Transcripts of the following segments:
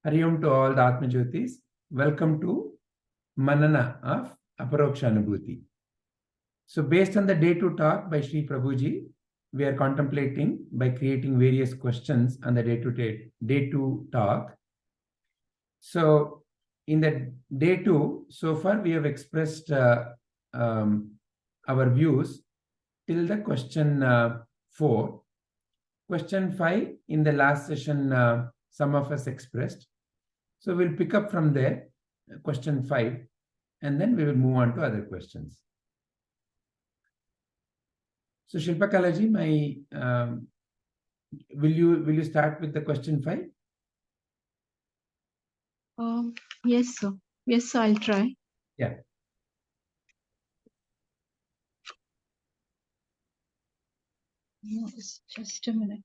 Hari Om to all the Atma Jyotis. Welcome to Manana of Aparoksha Anubhuti. So based on the day 2 talk by Sri Prabhuji, we are contemplating by creating various questions on the day 2 talk. So in the day 2, so far we have expressed our views till the question 4. Question 5, in the last session, some of us expressed. So we'll pick up from there, question 5, and then we will move on to other questions. So Shilpa Kalaji, will you start with the question 5? Yes, sir. Yes, sir, I'll try. Yeah. Yes, just a minute.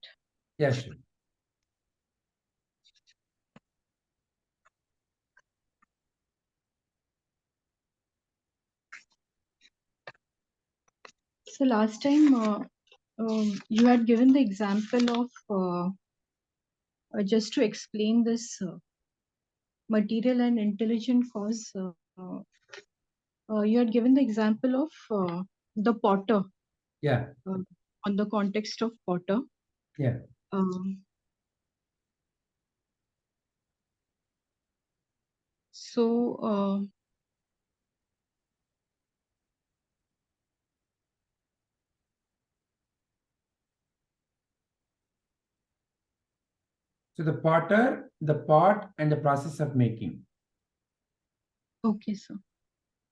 Yeah, sure. So last time you had given the example of just to explain this material and intelligent cause. You had given the example of the potter. Yeah. On the context of potter. Yeah. So the potter, the pot, and the process of making. Okay, sir.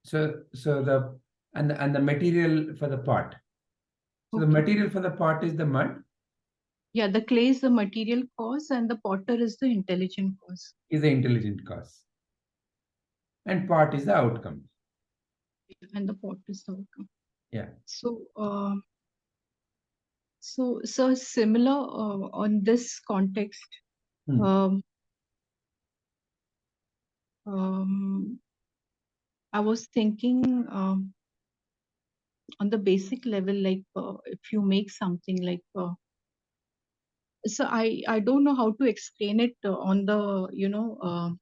So the material for the pot. So the material for the pot is the mud. Yeah, the clay is the material cause and the potter is the intelligent cause. Is the intelligent cause. And pot is the outcome. And the pot is the outcome. Yeah. So, so similar on this context. I was thinking on the basic level, like if you make something like so I don't know how to explain it on the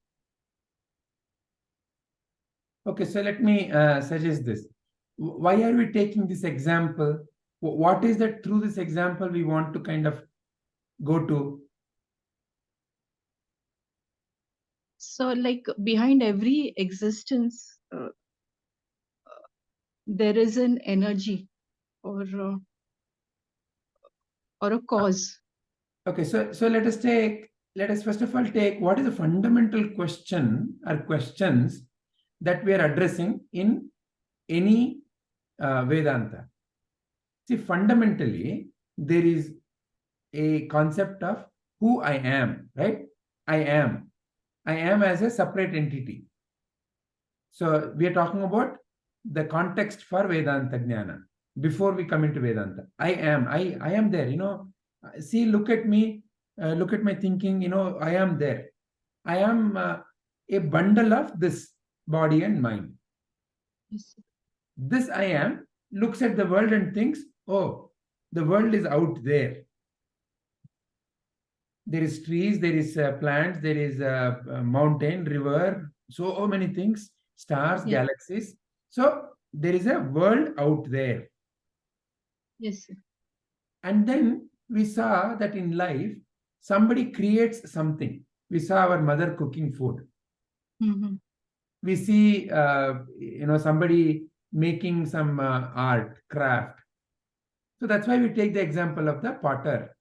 Okay, so let me suggest this. Why are we taking this example? What is that through this example we want to kind of go to? So like behind every existence there is an energy or a cause. Okay, so let us first of all take what is the fundamental question or questions that we are addressing in any Vedanta. See, fundamentally, there is a concept of who I am, right? I am as a separate entity. So we are talking about the context for Vedanta Jnana. Before we come into Vedanta, I am there, see, look at me, look at my thinking, I am there. I am a bundle of this body and mind. Yes. This I am looks at the world and thinks, oh, the world is out there. There is trees, there is plants, there is a mountain, river, so many things, stars, galaxies. So there is a world out there. Yes. And then we saw that in life, somebody creates something. We saw our mother cooking food. We see, somebody making some art, craft. So that's why we take the example of the potter.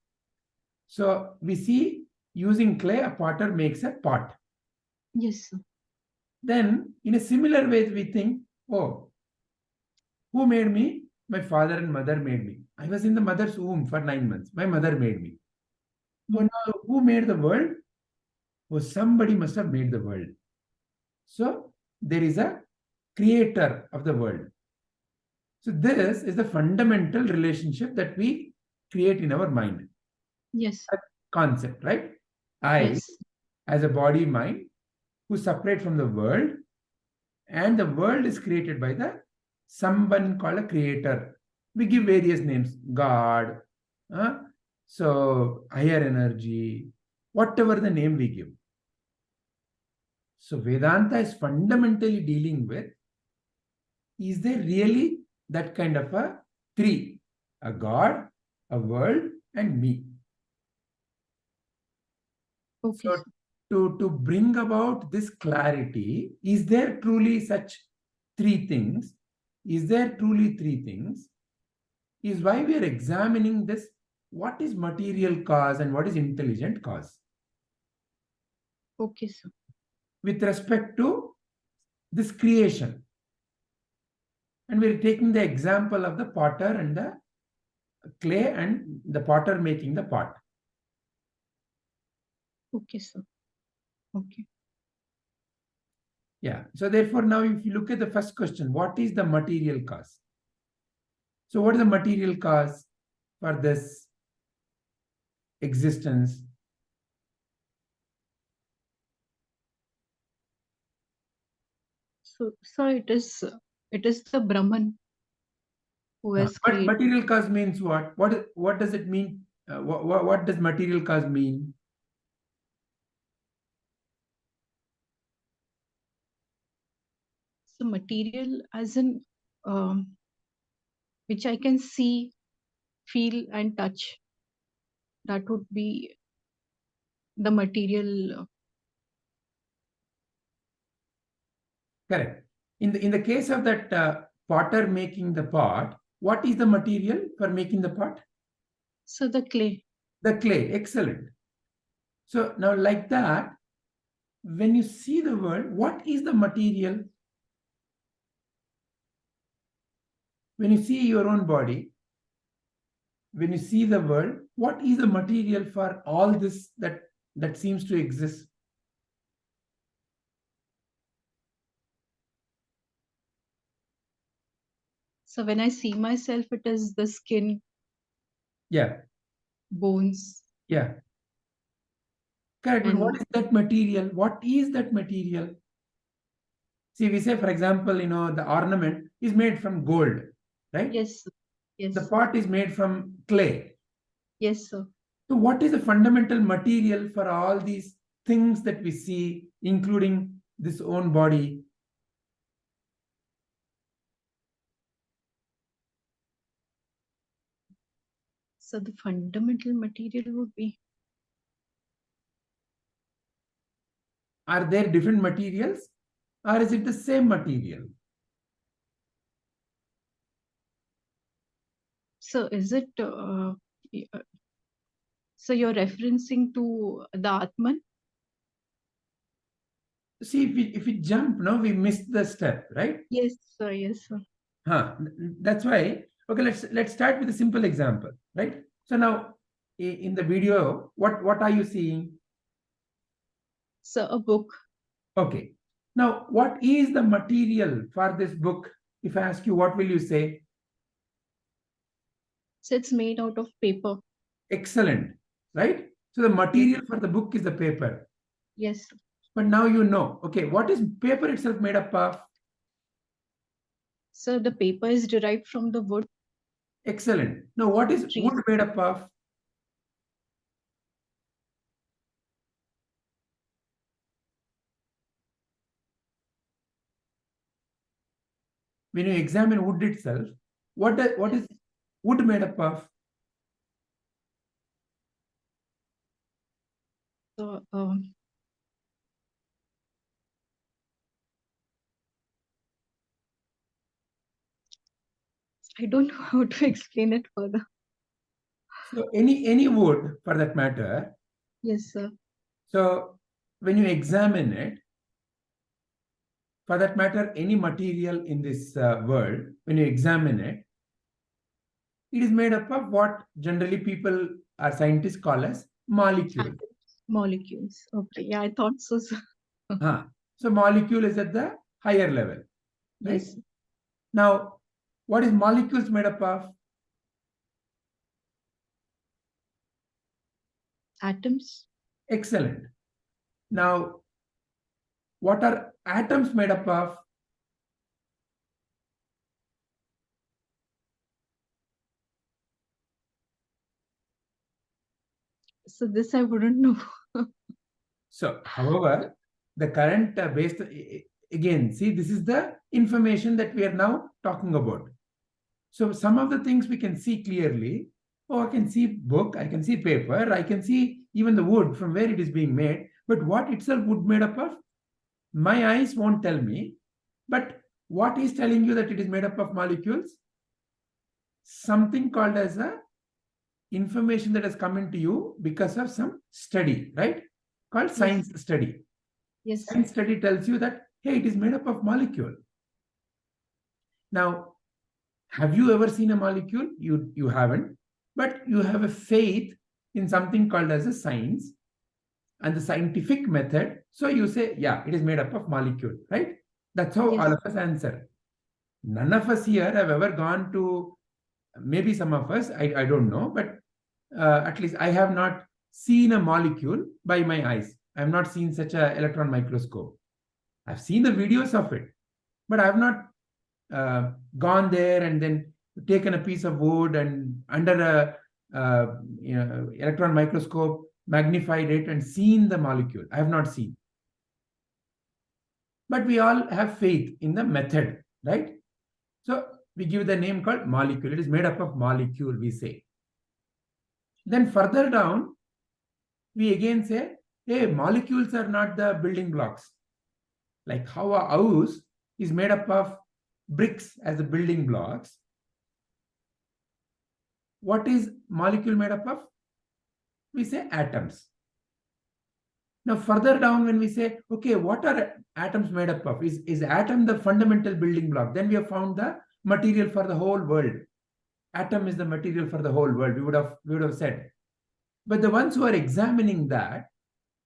So we see using clay, a potter makes a pot. Yes, sir. Then in a similar way, we think, oh, who made me? My father and mother made me. I was in the mother's womb for 9 months. My mother made me. Oh, now, who made the world? Oh, somebody must have made the world. So there is a creator of the world. So this is the fundamental relationship that we create in our mind. Yes. A concept, right? I, as a body mind, who separate from the world, and the world is created by the someone called a creator. We give various names, God, so higher energy, whatever the name we give. So Vedanta is fundamentally dealing with, is there really that kind of a three? A God, a world, and me. Okay, So sir. to bring about this clarity, is there truly such three things? Is there truly three things? Is why we are examining this. What is material cause and what is intelligent cause? Okay, sir. With respect to this creation. And we're taking the example of the potter and the clay and the potter making the pot. Okay, sir. Okay. Yeah. So therefore, now if you look at the first question, what is the material cause? So what is the material cause for this existence? So, sir, it is the Brahman who has But created. material cause means what? What does it mean? What does material cause mean? So material as in which I can see, feel, and touch. That would be the material. Correct. In the case of that potter making the pot, what is the material for making the pot? So the clay. The clay. Excellent. So now, like that, when you see the world, what is the material? When you see your own body, when you see the world, what is the material for all this that seems to exist? So when I see myself, it is the skin, Yeah, bones, yeah. Correct. But what and is that material? What is that material? See, we say, for example, the ornament is made from gold, right? yes, sir. The Yes, sir. pot is made from clay. Yes, sir. So, what is the fundamental material for all these things that we see, including this own body? So the fundamental material would be. Are there different materials, or is it the same material? So is it? Y- uh, so you're referencing to the Atman? See, if we jump now, we missed the step, right? Yes, sir. Yes, sir. Huh. That's why. Okay, let's start with a simple example, right? So now, in the video, what are you seeing? So a book. Okay. Now, what is the material for this book? If I ask you, what will you say? So it's made out of paper. Excellent, right? So the Yes. material for the book is the paper. Yes. But now you know, okay, what is paper itself made up of? So the paper is derived from the wood Excellent. Now, what is trees. wood made up of? When you examine wood itself, what is wood made up of? So I don't know how to explain it further. So any wood for that matter. Yes, sir. So when you examine it, for that matter, any material in this world, when you examine it, it is made up of what generally people or scientists call as molecule. Atoms, molecules. Okay. Yeah, I thought so, sir. Huh. So molecule is at the higher level, right? Yes. Now, what is molecules made up of? Atoms. Excellent. Now, what are atoms made up of? So this I wouldn't know. So, however, the current based, again, see, this is the information that we are now talking about. So some of the things we can see clearly. Oh, I can see book, I can see paper, I can see even the wood from where it is being made. But what itself wood made up of? My eyes won't tell me. But what is telling you that it is made up of molecules? Something called as a information that has come into you because of some study, right? Called science study. Yes. Science study tells you that, hey, it is made up of molecule. Now, have you ever seen a molecule? You haven't, but you have a faith in something called as a science and the scientific method. So you say, yeah, it is made up of molecule, right? That's how all of us answer. None of us here have ever gone to, maybe some of us, I don't know, but at least I have not seen a molecule by my eyes. I have not seen such an electron microscope. I've seen the videos of it, but I have not gone there and then taken a piece of wood and under a electron microscope magnified it and seen the molecule. I have not seen. But we all have faith in the method, right? So we give the name called molecule. It is made up of molecule, we say. Then further down, we again say, hey, molecules are not the building blocks. Like how a house is made up of bricks as the building blocks. What is molecule made up of? We say atoms. Now further down, when we say, okay, what are atoms made up of? Is atom the fundamental building block? Then we have found the material for the whole world. Atom is the material for the whole world, we would have said. But the ones who are examining that,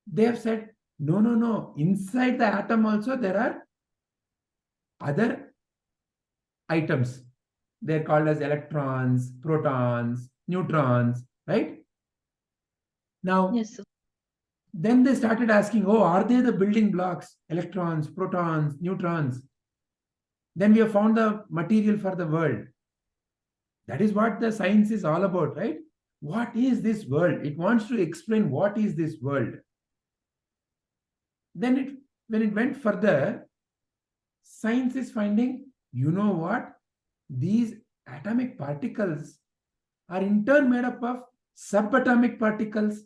they have said, no. Inside the atom also there are other items. They're called as electrons, protons, neutrons, right? Now, Yes, sir. Then they started asking, oh, are they the building blocks? Electrons, protons, neutrons. Then we have found the material for the world. That is what the science is all about, right? What is this world? It wants to explain what is this world. Then when it went further, science is finding, you know what? These atomic particles are in turn made up of subatomic particles.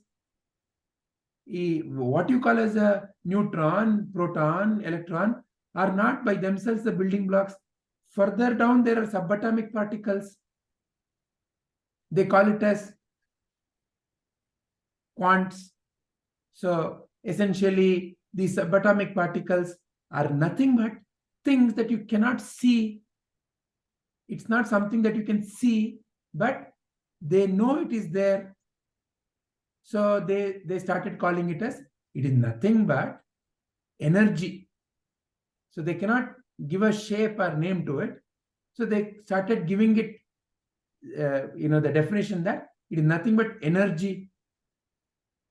What you call as a neutron, proton, electron are not by themselves the building blocks. Further down, there are subatomic particles. They call it as quants. So essentially, these subatomic particles are nothing but things that you cannot see. It's not something that you can see, but they know it is there. So they started calling it as, it is nothing but energy. So they cannot give a shape or name to it. So they started giving it, the definition that it is nothing but energy.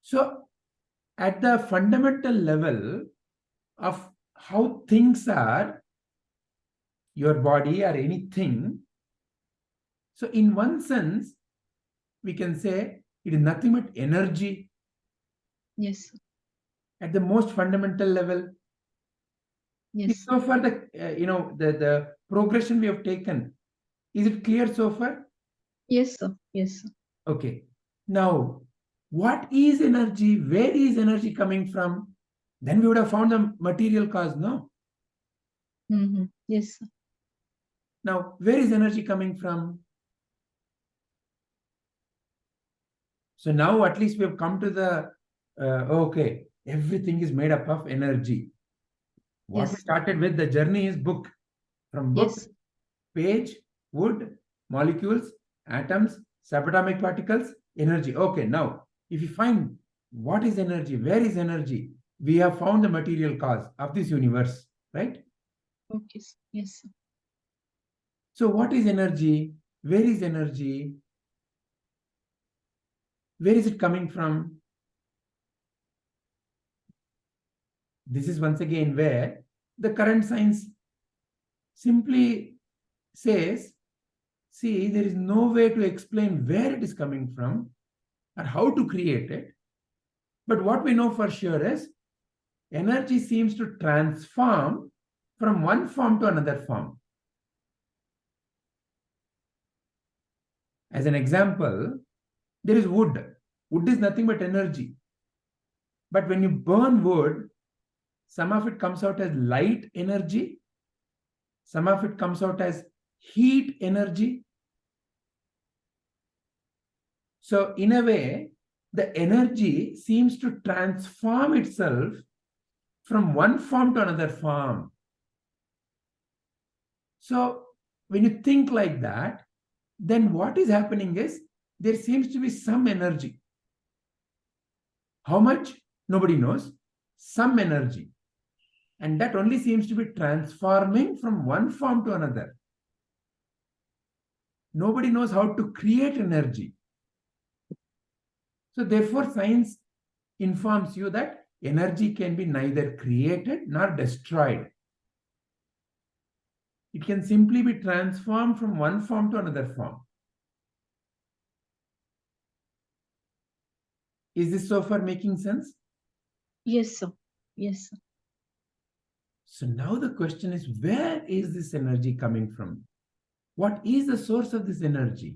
So at the fundamental level of how things are, your body or anything, so in one sense, we can say it is nothing but energy. Yes. At the most fundamental level. Yes. So far, the progression we have taken, is it clear so far? Yes, sir. Yes, sir. Okay. Now, what is energy? Where is energy coming from? Then we would have found the material cause, no? Mm-hmm. Yes, sir. Now, where is energy coming from? So now at least we have come to the, okay, everything is made up of energy. What we started with, the journey is book. From book, page, wood, molecules, atoms, subatomic particles, energy. Okay, now, if you find what is energy, where is energy, we have found the material cause of this universe, right? Okay. Yes, sir. So what is energy? Where is energy? Where is it coming from? This is once again where the current science simply says, see, there is no way to explain where it is coming from or how to create it. But what we know for sure is energy seems to transform from one form to another form. As an example, there is wood. Wood is nothing but energy. But when you burn wood, some of it comes out as light energy, some of it comes out as heat energy. So in a way, the energy seems to transform itself from one form to another form. So when you think like that, then what is happening is there seems to be some energy. How much? Nobody knows. Some energy. And that only seems to be transforming from one form to another. Nobody knows how to create energy. So therefore, science informs you that energy can be neither created nor destroyed. It can simply be transformed from one form to another form. Is this so far making sense? Yes, sir. Yes, sir. So now the question is, where is this energy coming from? What is the source of this energy?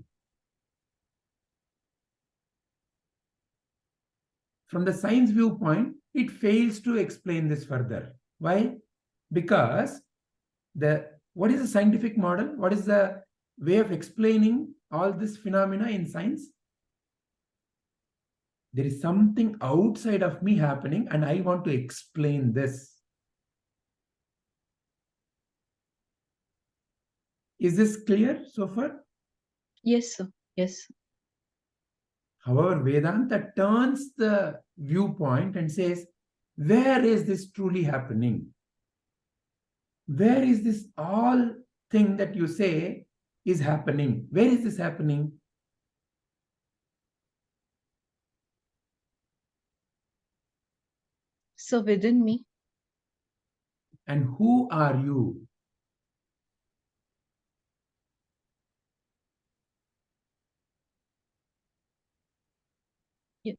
From the science viewpoint, it fails to explain this further. Why? Because what is the scientific model? What is the way of explaining all this phenomena in science? There is something outside of me happening and I want to explain this. Is this clear so far? Yes, sir. Yes, sir. However, Vedanta turns the viewpoint and says, where is this truly happening? Where is this all thing that you say is happening? Where is this happening? So within me. And who are you? Yeah,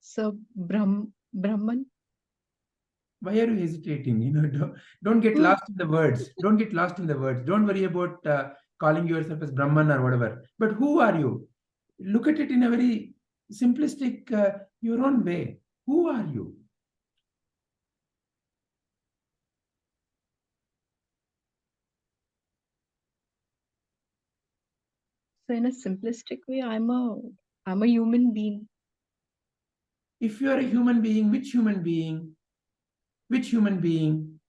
so Brahman. Why are you hesitating? Don't get lost in the words. Don't get lost in the words. Don't worry about calling yourself as Brahman or whatever. But who are you? Look at it in a very simplistic, your own way. Who are you? So in a simplistic way, I'm a human being. If you are a human being, which human being? Which human being?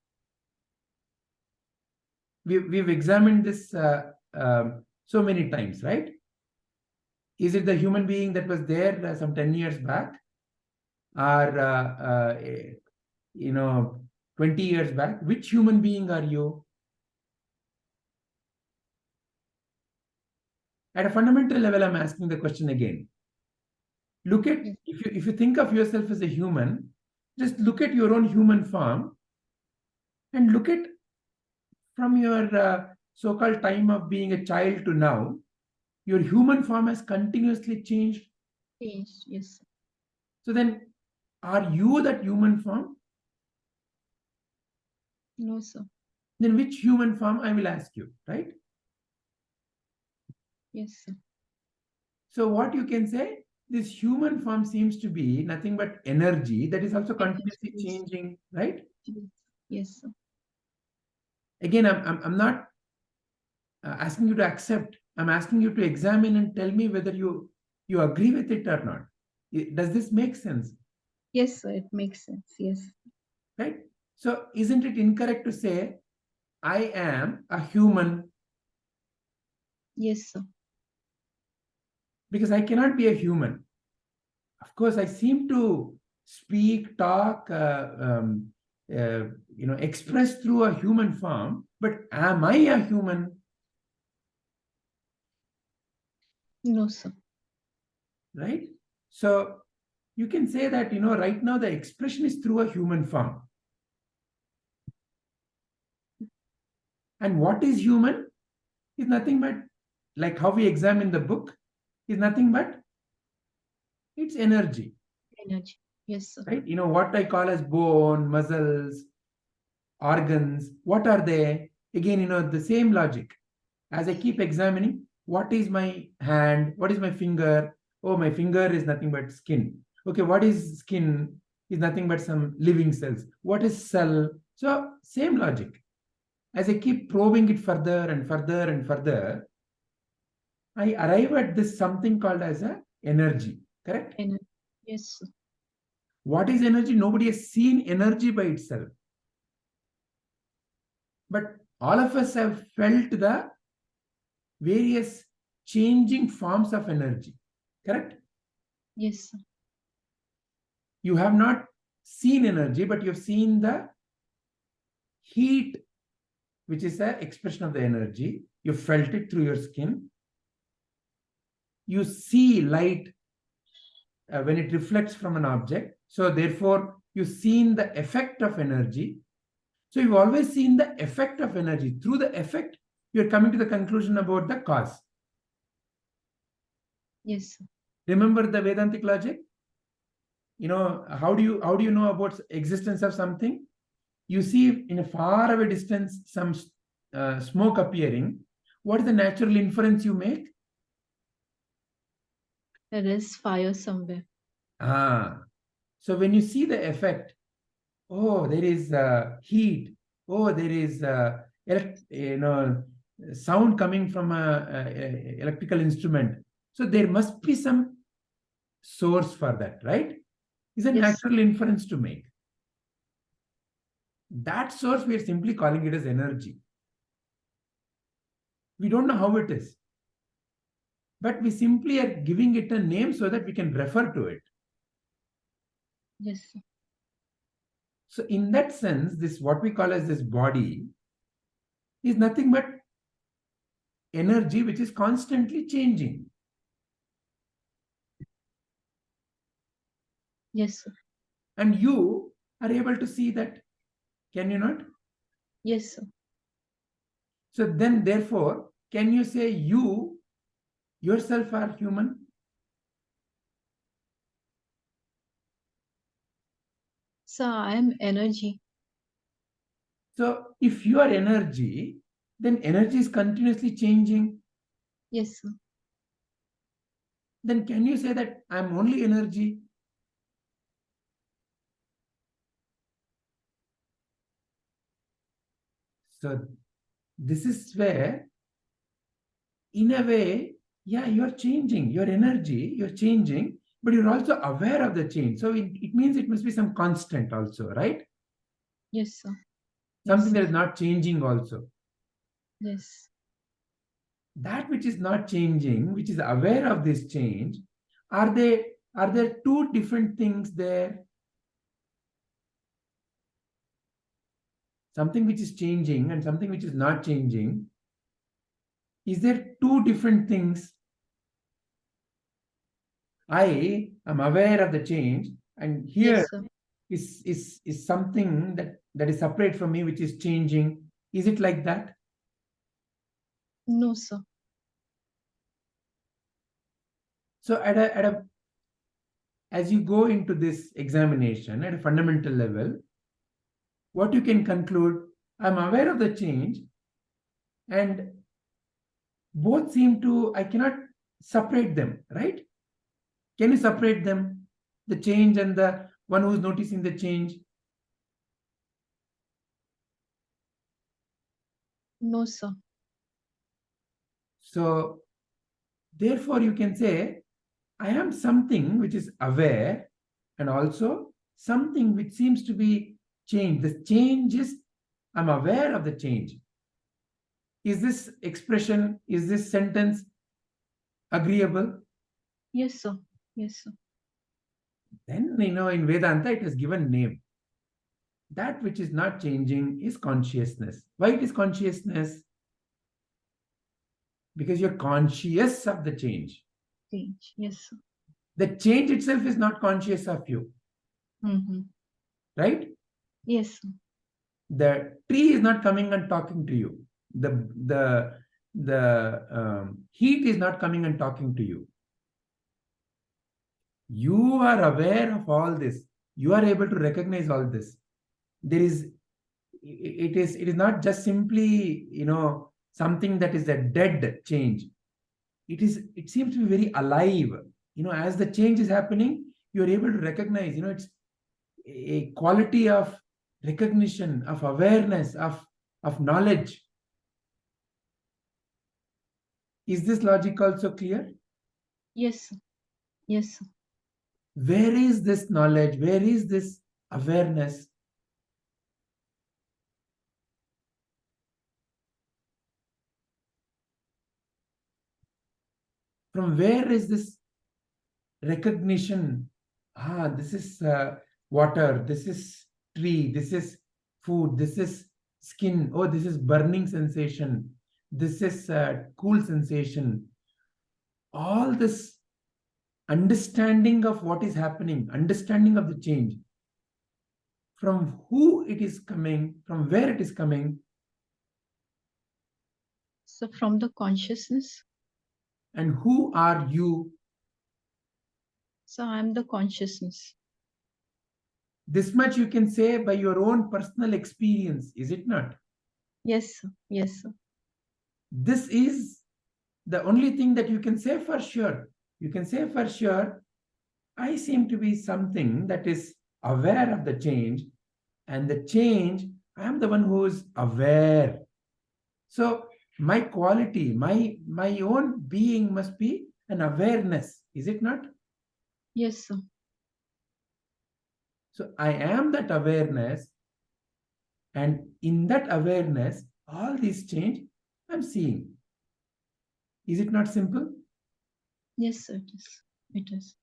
We've examined this so many times, right? Is it the human being that was there some 10 years back? Or, 20 years back? Which human being are you? At a fundamental level, I'm asking the question again. Look at, if you think of yourself as a human, just look at your own human form and look at from your so-called time of being a child to now, your human form has continuously changed. Changed, yes. So then, are you that human form? No, sir. Then which human form, I will ask you, right? Yes, sir. So what you can say, this human form seems to be nothing but energy that is also continuously changing, right? Yes, sir. Again, I'm not asking you to accept. I'm asking you to examine and tell me whether you agree with it or not. Does this make sense? Yes, sir. It makes sense. Yes. Right? So isn't it incorrect to say, I am a human? Yes, sir. Because I cannot be a human. Of course, I seem to speak, talk, express through a human form, but am I a human? No, sir. Right? So you can say that, right now the expression is through a human form. And what is human is nothing but, like how we examine the book, is nothing but it's energy. Energy. Yes, sir. right? You know, what I call as bone, muscles, organs, what are they? Again, you know, the same logic. As I keep examining, what is my hand? What is my finger? Oh, my finger is nothing but skin. Okay, what is skin? Is nothing but some living cells. What is cell? So, same logic. As I keep probing it further and further and further, I arrive at this something called as a energy. Correct? Energy. Yes, sir. What is energy? Nobody has seen energy by itself. But all of us have felt the various changing forms of energy. Correct? Yes, sir. You have not seen energy, but you have seen the heat, which is the expression of the energy. You felt it through your skin. You see light when it reflects from an object. So therefore, you've seen the effect of energy. So you've always seen the effect of energy. Through the effect, you're coming to the conclusion about the cause. Yes, sir. Remember the Vedantic logic? You know, how do you know about existence of something? You see in a far away distance some smoke appearing. What is the natural inference you make? There is fire somewhere. So when you see the effect, oh, there is heat. Oh, there is sound coming from a electrical instrument. So there must be some source for that, right? Is a Yes. natural inference to make. That source we are simply calling it as energy. We don't know how it is, but we simply are giving it a name so that we can refer to it. Yes, sir. So in that sense, this what we call as this body is nothing but energy which is constantly changing. Yes, sir. And you are able to see that. Can you not? Yes, sir. So then, therefore, can you say you yourself are human? Sir, I am energy. So if you are energy, then energy is continuously changing. Yes, sir. Then can you say that I'm only energy? So this is where, in a way, yeah, you're changing. Your energy, you're changing, but you're also aware of the change. So it means it must be some constant also, right? Yes, sir. Something Yes. that is not changing also. Yes. That which is not changing, which is aware of this change, are there two different things there? Something which is changing and something which is not changing. Is there two different things? I am aware of the change, and here Yes, sir. is something that is separate from me, which is changing. Is it like that? No, sir. So as you go into this examination at a fundamental level, what you can conclude, I'm aware of the change, and both seem to, I cannot separate them, right? Can you separate them? The change and the one who is noticing the change? No, sir. So, therefore, you can say, I am something which is aware and also something which seems to be changed. The change is, I'm aware of the change. Is this expression, is this sentence agreeable? Yes, sir. Yes, sir. Then, in Vedanta, it has given name. That which is not changing is consciousness. Why it is consciousness? Because you're conscious of the change. Change. Yes, sir. The change itself is not conscious of you, Mm-hmm. right? Yes, sir. The tree is not coming and talking to you. The heat is not coming and talking to you. You are aware of all this. You are able to recognize all this. There is, it is not just simply, something that is a dead change. It seems to be very alive. As the change is happening, you're able to recognize, it's a quality of recognition, of awareness, of knowledge. Is this logic also clear? Yes. Yes. Where is this knowledge? Where is this awareness? From where is this recognition? This is water, this is tree, this is food, this is skin, oh, this is burning sensation, this is cool sensation. All this understanding of what is happening, understanding of the change, from who it is coming, from where it is coming. So from the consciousness. And who are you? So I'm the consciousness. This much you can say by your own personal experience, is it not? Yes, sir. Yes, sir. This is the only thing that you can say for sure. You can say for sure, I seem to be something that is aware of the change, and the change, I am the one who is aware. So my quality, my own being must be an awareness, is it not? Yes, sir. So I am that awareness, and in that awareness, all these change I'm seeing. Is it not simple? Yes, sir. It is. It is.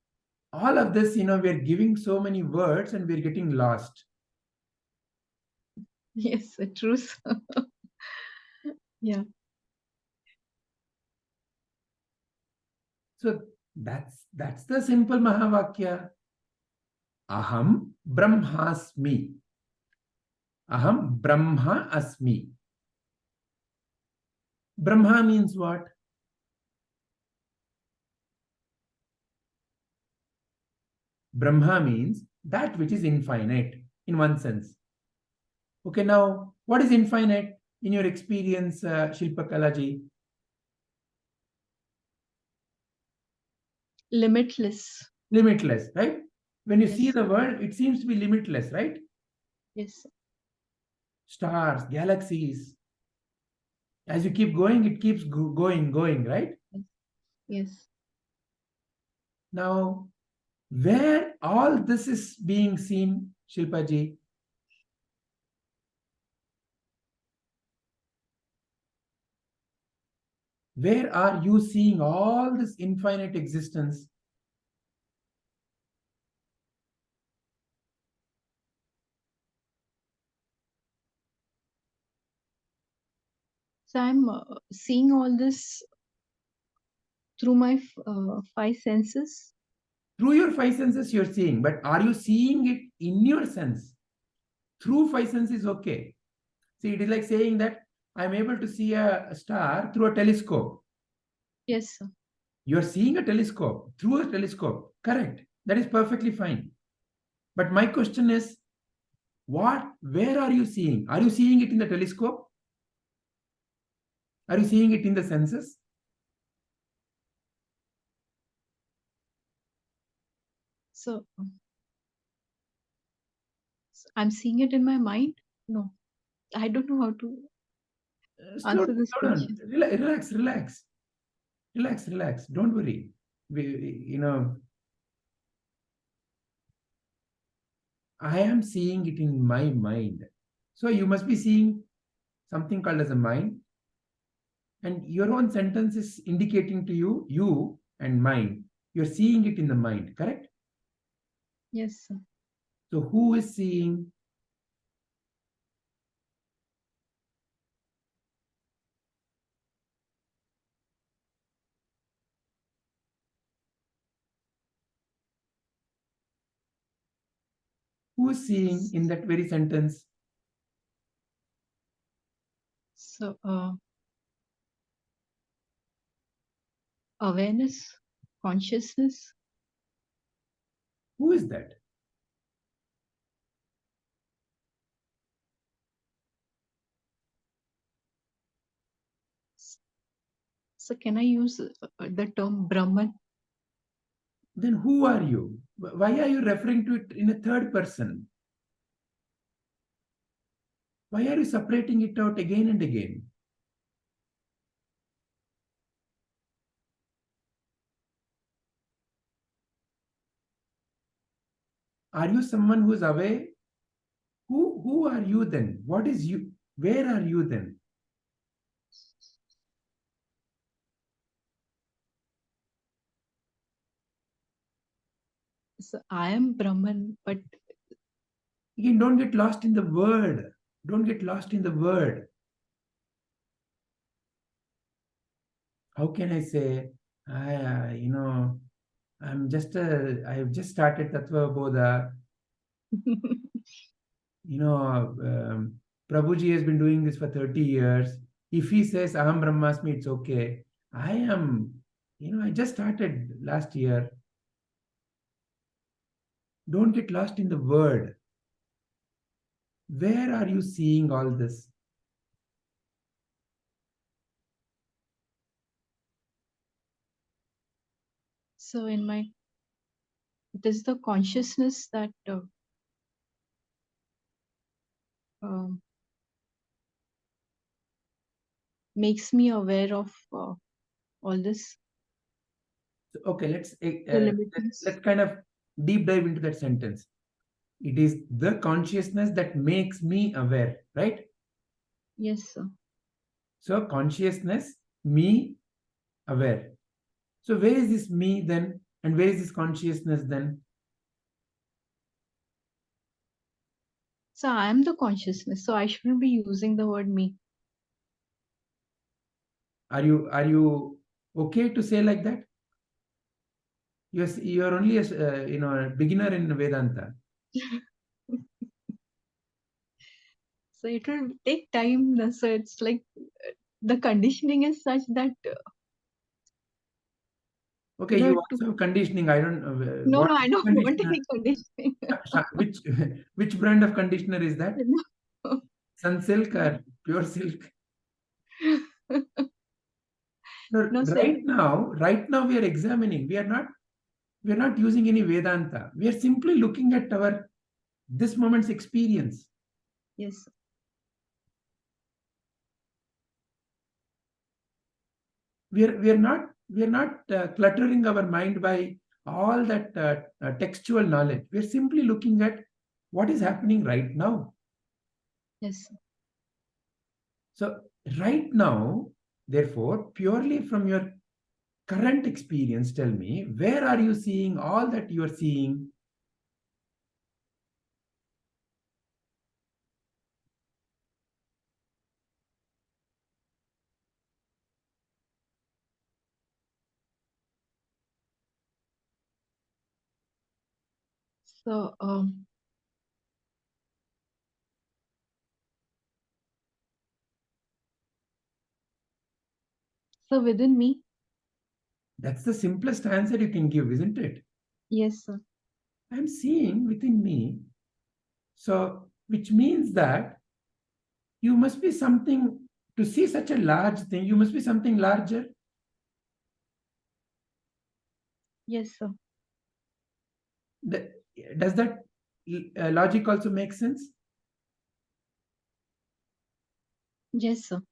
All of this, we're giving so many words and we're getting lost. Yes, sir. True, sir. Yeah. So that's the simple Mahavakya. Aham Brahmasmi. Aham Brahma Asmi. Brahma means what? Brahma means that which is infinite in one sense. Okay, now what is infinite in your experience, Shilpakalaji? Limitless. Limitless, right? When you Yes. see the world, it seems to be limitless, right? Yes. Stars, galaxies. As you keep going, it keeps going, right? Yes. Now, where all this is being seen, Shilpaji? Where are you seeing all this infinite existence? So I'm seeing all this through my five senses. Through your five senses, you're seeing, but are you seeing it in your sense? Through five senses, okay. See, it is like saying that I'm able to see a star through a telescope. Yes, sir. You're seeing a telescope through a telescope. Correct. That is perfectly fine. But my question is, where are you seeing? Are you seeing it in the telescope? Are you seeing it in the senses? So I'm seeing it in my mind. No, I don't know how to Slow answer this down. question. Relax. Don't worry. I am seeing it in my mind. So you must be seeing something called as a mind. And your own sentence is indicating to you and mind. You're seeing it in the mind, correct? Yes, sir. So who is seeing? Who is seeing in that very sentence? So awareness, consciousness. Who is that? So can I use the term Brahman? Then who are you? Why are you referring to it in a third person? Why are you separating it out again and again? Are you someone who's away? Who are you then? What is you? Where are you then? So I am Brahman, but Again, don't get lost in the word. Don't get lost in the word. How can I say, I've just started Tattva Bodha. Prabhuji has been doing this for 30 years. If he says Aham Brahmasmi, it's okay. I just started last year. Don't get lost in the word. Where are you seeing all this? so it is the consciousness that makes me aware of all this. Okay, let's Limitants. kind of deep dive into that sentence. It is the consciousness that makes me aware, right? Yes, sir. So consciousness, me, aware. So where is this me then? And where is this consciousness then? So I am the consciousness. So I shouldn't be using the word me. Are you okay to say like that? You're only a beginner in Vedanta. So it will take time. So it's like the conditioning is such that Okay, you also have conditioning. I don't know no, what I don't want conditioner. any conditioning. which which brand of conditioner is that? Sunsilk or Pure Silk? No, No, sir. right now we are examining. We are not using any Vedanta. We are simply looking at our this moment's experience. Yes. We are not cluttering our mind by all that textual knowledge. We are simply looking at what is happening right now. Yes. So right now, therefore, purely from your current experience, tell me, where are you seeing all that you are seeing? So so within me. That's the simplest answer you can give, isn't it? Yes, sir. I'm seeing within me. So, which means that you must be something to see such a large thing, you must be something larger. Yes, sir. Does that logic also make sense? Yes, sir.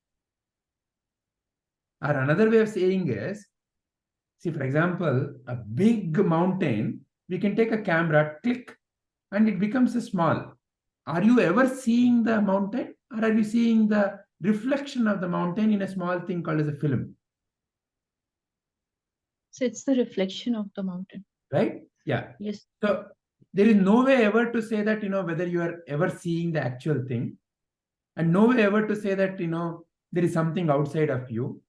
Or another way of saying is, see, for example, a big mountain, we can take a camera, click, and it becomes a small. Are you ever seeing the mountain, or are you seeing the reflection of the mountain in a small thing called as a film? So it's the reflection of the mountain. Right? Yeah. Yes. So there is no way ever to say that, whether you are ever seeing the actual thing, and no way ever to say that, there is something outside of you.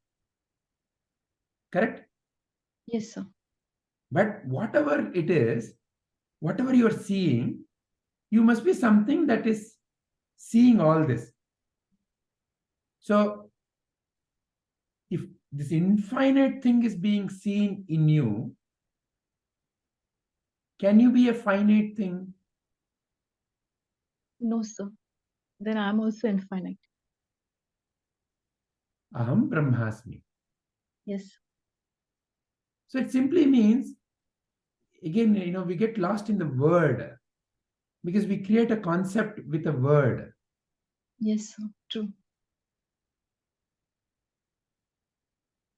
Correct? Yes, sir. But whatever it is, whatever you are seeing, you must be something that is seeing all this. So if this infinite thing is being seen in you, Can you be a finite thing? No, sir. Then I'm also infinite. Aham Brahmasmi. Yes. So it simply means, again, we get lost in the word because we create a concept with a word. Yes, sir. True.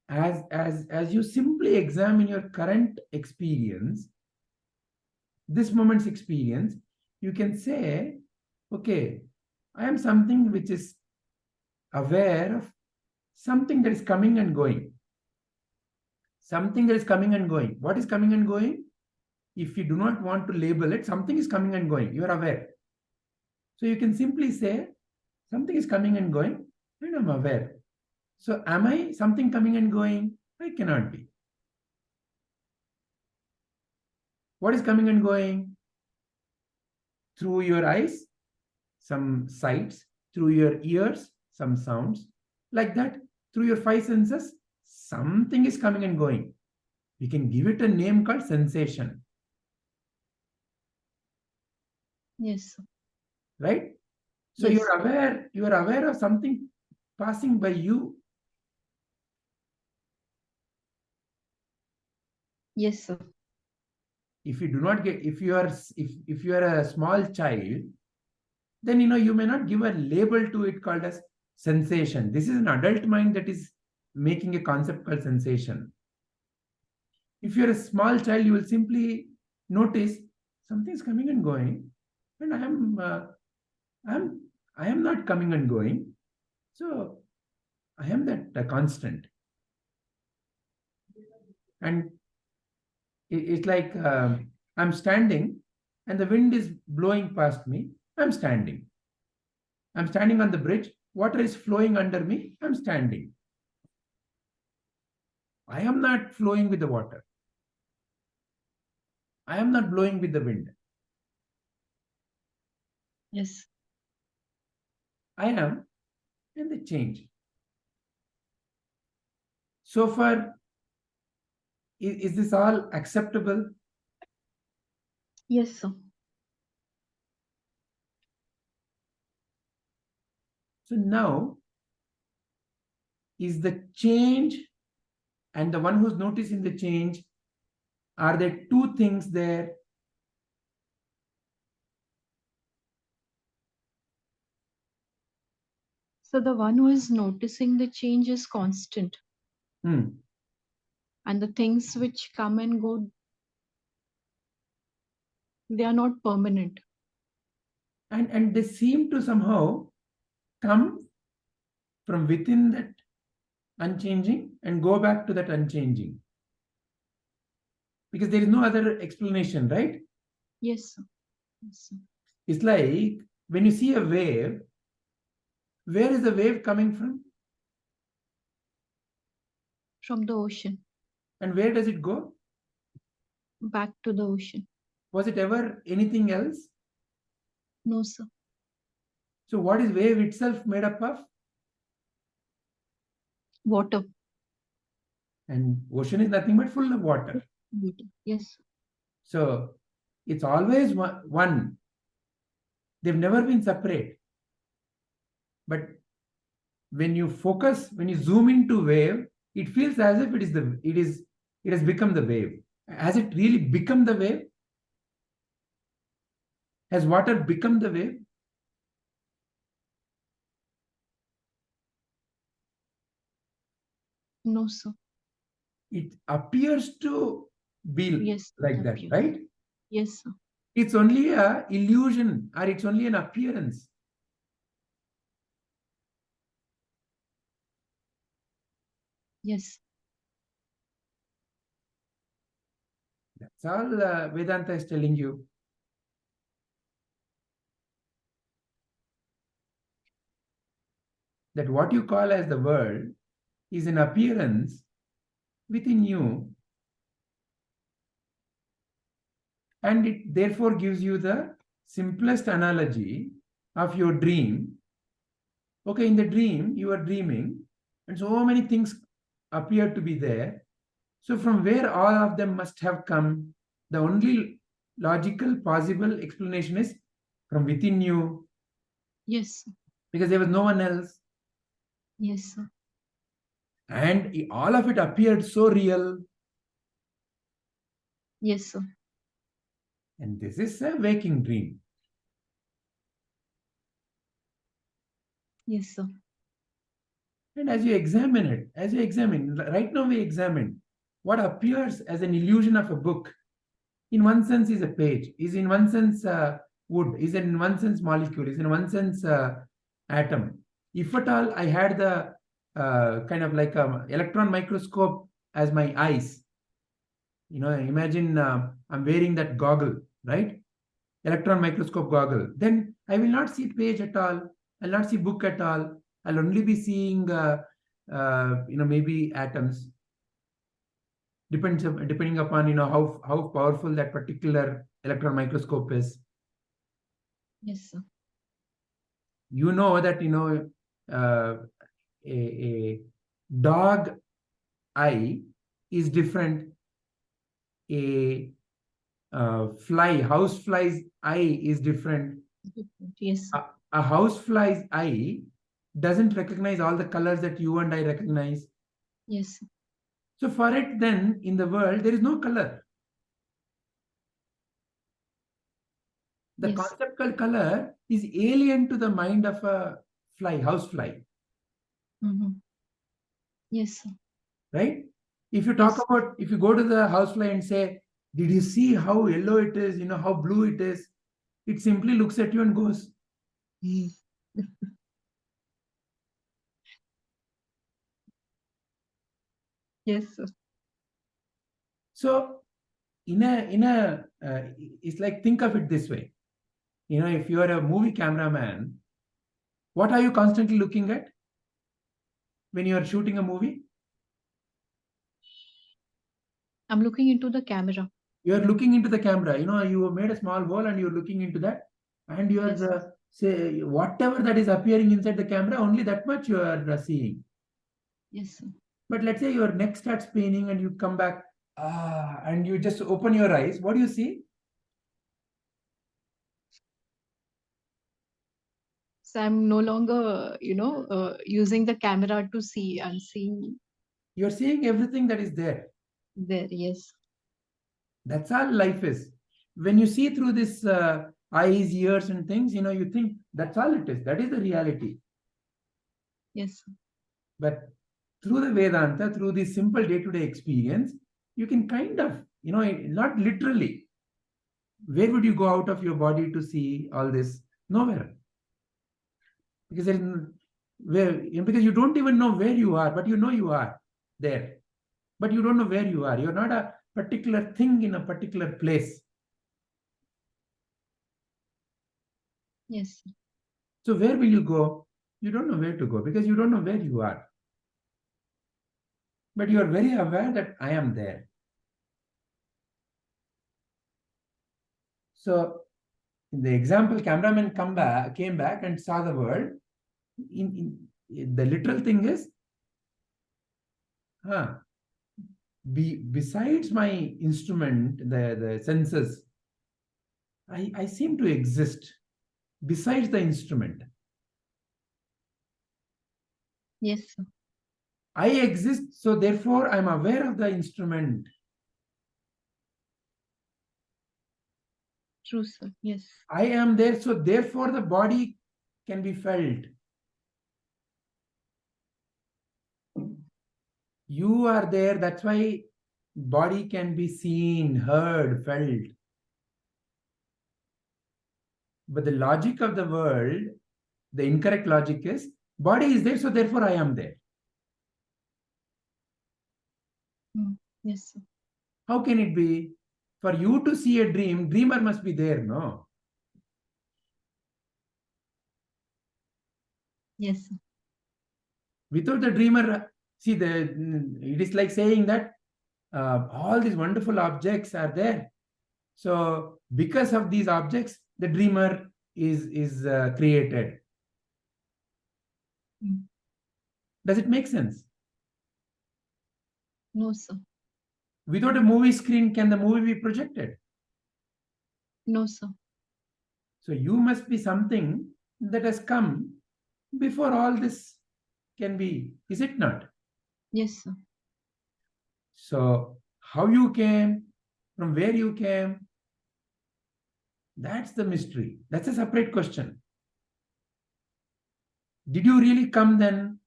As you simply examine your current experience, this moment's experience, you can say, okay, I am something which is aware of something that is coming and going. Something that is coming and going. What is coming and going? If you do not want to label it, something is coming and going. You are aware. So you can simply say, something is coming and going, and I'm aware. So am I something coming and going? I cannot be. What is coming and going? Through your eyes, some sights. Through your ears, some sounds. Like that, through your five senses, something is coming and going. We can give it a name called sensation. Yes, sir. Right? So Yes. you are aware of something passing by you. Yes, sir. If you do not get, if you are a small child, then you may not give a label to it called as sensation. This is an adult mind that is making a concept called sensation. If you're a small child, you will simply notice something is coming and going, and I am not coming and going. So I am that constant. And it's like I'm standing and the wind is blowing past me. I'm standing. I'm standing on the bridge. Water is flowing under me. I'm standing. I am not flowing with the water. I am not blowing with the wind. Yes. I am, and they change. So far, is this all acceptable? Yes, sir. So now, is the change and the one who's noticing the change, are there two things there? So the one who is noticing the change is constant, Hmm. and the things which come and go, they are not permanent. And they seem to somehow come from within that unchanging and go back to that unchanging. Because there is no other explanation, right? Yes, sir. Yes, sir. It's like when you see a wave, where is the wave coming from? From the ocean, And where does it go? back to the ocean. Was it ever anything else? No, sir. So what is wave itself made up of? Water. And ocean is nothing but full of water. Water. Yes. So it's always one. They've never been separate. But when you focus, when you zoom into wave, it feels as if it has become the wave. Has it really become the wave? Has water become the wave? No, sir. It appears to be Yes. like that, right? Yes, sir. It's only a illusion, or it's only an appearance. Yes. That's all Vedanta is telling you. That what you call as the world is an appearance within you, and it therefore gives you the simplest analogy of your dream. Okay, in the dream, you are dreaming, and so many things appear to be there. So from where all of them must have come, the only logical, possible explanation is from within you, Yes. because there was no one else. Yes, sir. And all of it appeared so real. Yes, sir. And this is a waking dream. Yes, sir. And as you examine it, right now we examine what appears as an illusion of a book. In one sense is a page, is in one sense wood, is in one sense molecule, is in one sense atom. If at all I had the kind of like a electron microscope as my eyes, imagine I'm wearing that goggle, right? Electron microscope goggle. Then I will not see page at all. I'll not see book at all. I'll only be seeing, maybe atoms. Depending upon how powerful that particular electron microscope is. Yes, sir. You know that a dog eye is different. A house fly's eye is different. Yes, sir. A house fly's eye doesn't recognize all the colors that you and I recognize. Yes, sir. So for it, then in the world there is no color. The Yes. concept called color is alien to the mind of a house fly. Mm-hmm. Yes, sir. Right? If you talk Yes. about, if you go to the housefly and say, did you see how yellow it is, how blue it is? It simply looks at you and goes. Yes, sir. So it's like, think of it this way. If you are a movie cameraman, what are you constantly looking at when you are shooting a movie? I'm looking into the camera. You are looking into the camera. You made a small hole and you're looking into that, and you Yes. are say whatever that is appearing inside the camera, only that much you are seeing. Yes, sir. But let's say your neck starts paining and you come back, and you just open your eyes. What do you see? So I'm no longer, using the camera to see. I'm seeing You're seeing everything that is there. there. Yes. That's all life is. When you see through this eyes, ears, and things, you think that's all it is. That is the reality. Yes, sir. But through the Vedanta, through this simple day-to-day experience, you can kind of, not literally. Where would you go out of your body to see all this? Nowhere. Because because you don't even know where you are, but you know you are there. But you don't know where you are. You're not a particular thing in a particular place. Yes, sir. So where will you go? You don't know where to go because you don't know where you are. But you are very aware that I am there. So in the example, cameraman came back and saw the world. The literal thing is, besides my instrument, the senses, I seem to exist besides the instrument. Yes, sir. I exist, so therefore I'm aware of the instrument. True, sir. Yes. I am there, so therefore the body can be felt. You are there, that's why body can be seen, heard, felt. But the logic of the world, the incorrect logic is, body is there, so therefore I am there. Yes, sir. How can it be? For you to see a dream, dreamer must be there, no? Yes, sir. Without the dreamer, see, it is like saying that all these wonderful objects are there. So because of these objects, the dreamer is created. Does it make sense? No, sir. Without a movie screen, can the movie be projected? No, sir. So you must be something that has come before all this can be, is it not? Yes, sir. So how you came, from where you came, that's the mystery. That's a separate question. Did you really come then?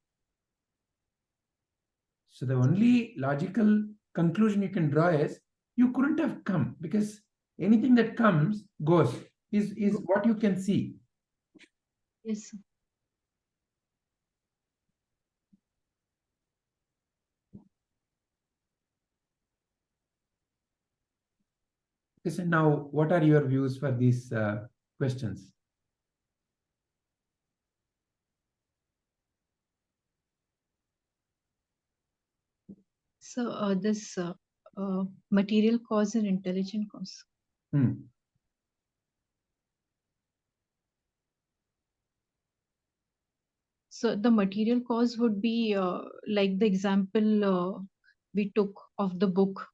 So the only logical conclusion you can draw is you couldn't have come, because anything that comes goes, is what you can see. Yes, sir. So now, what are your views for these questions? So this material cause and intelligent cause. So the material cause would be like the example we took of the book,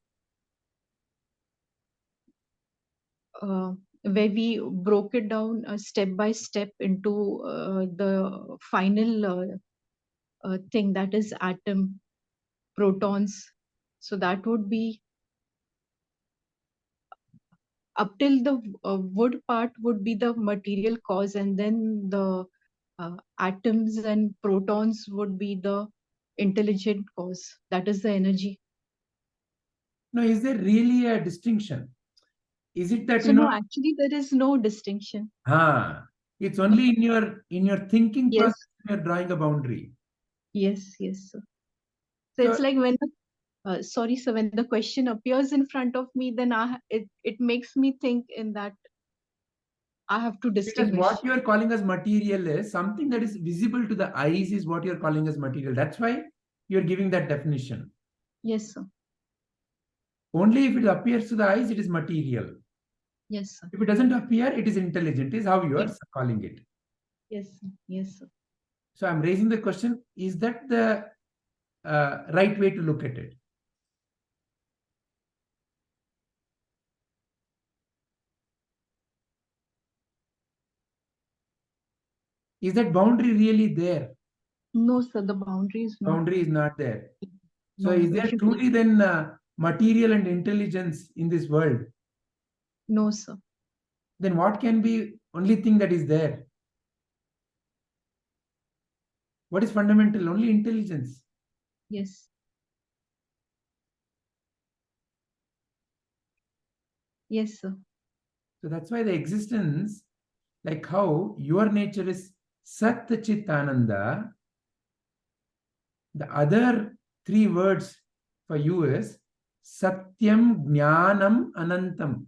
where we broke it down step by step into the final thing, that is atom, protons. So that would be up till the wood part would be the material cause, and then the atoms and protons would be the intelligent cause, that is the energy. Now, is there really a distinction? Is it that So no, actually there is no distinction. it's only in your thinking Yes, process you're drawing a boundary. yes, yes, sir. So So it's like when sorry, so when the question appears in front of me, then it makes me think in that I have to because distinguish. what you are calling as material is something that is visible to the eyes, is what you're calling as material. That's why you're giving that definition. Yes, sir. Only if it appears to the eyes, it is material. Yes, sir. If it doesn't appear, it is intelligent, is how you are Yes, calling it. yes, sir. Yes, sir. So I'm raising the question, is that the right way to look at it? Is that boundary really there? No, sir, the boundary is not. Boundary is not there. So No, is if there you truly then material and intelligence in this world? no, sir. Then what can be only thing that is there? What is fundamental? Only intelligence. Yes. Yes, sir. So that's why the existence, like how your nature is Sat Chit Ananda, the other three words for you is Satyam Jnanam Anantam.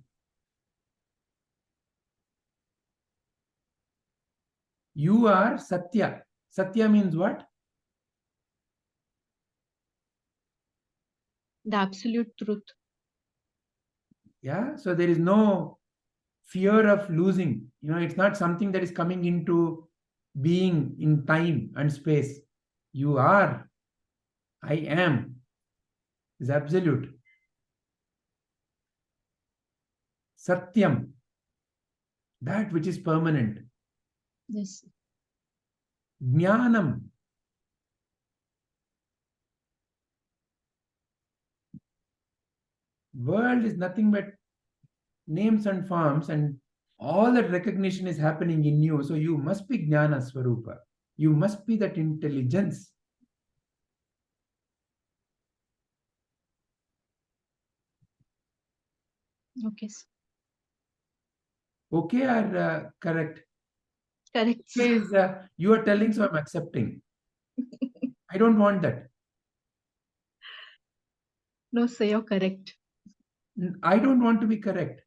You are Satya. Satya means what? The absolute truth. Yeah. So there is no fear of losing. It's not something that is coming into being in time and space. You are, I am, is absolute. Satyam, that which is permanent. Yes. Jnanam, world is nothing but names and forms, and all that recognition is happening in you. So you must be Jnana Swarupa. You must be that intelligence. Okay, sir. Okay or correct? Correct, Okay sir. is you are telling, so I'm accepting. I don't want that. No, sir, you're correct. I don't want to be correct.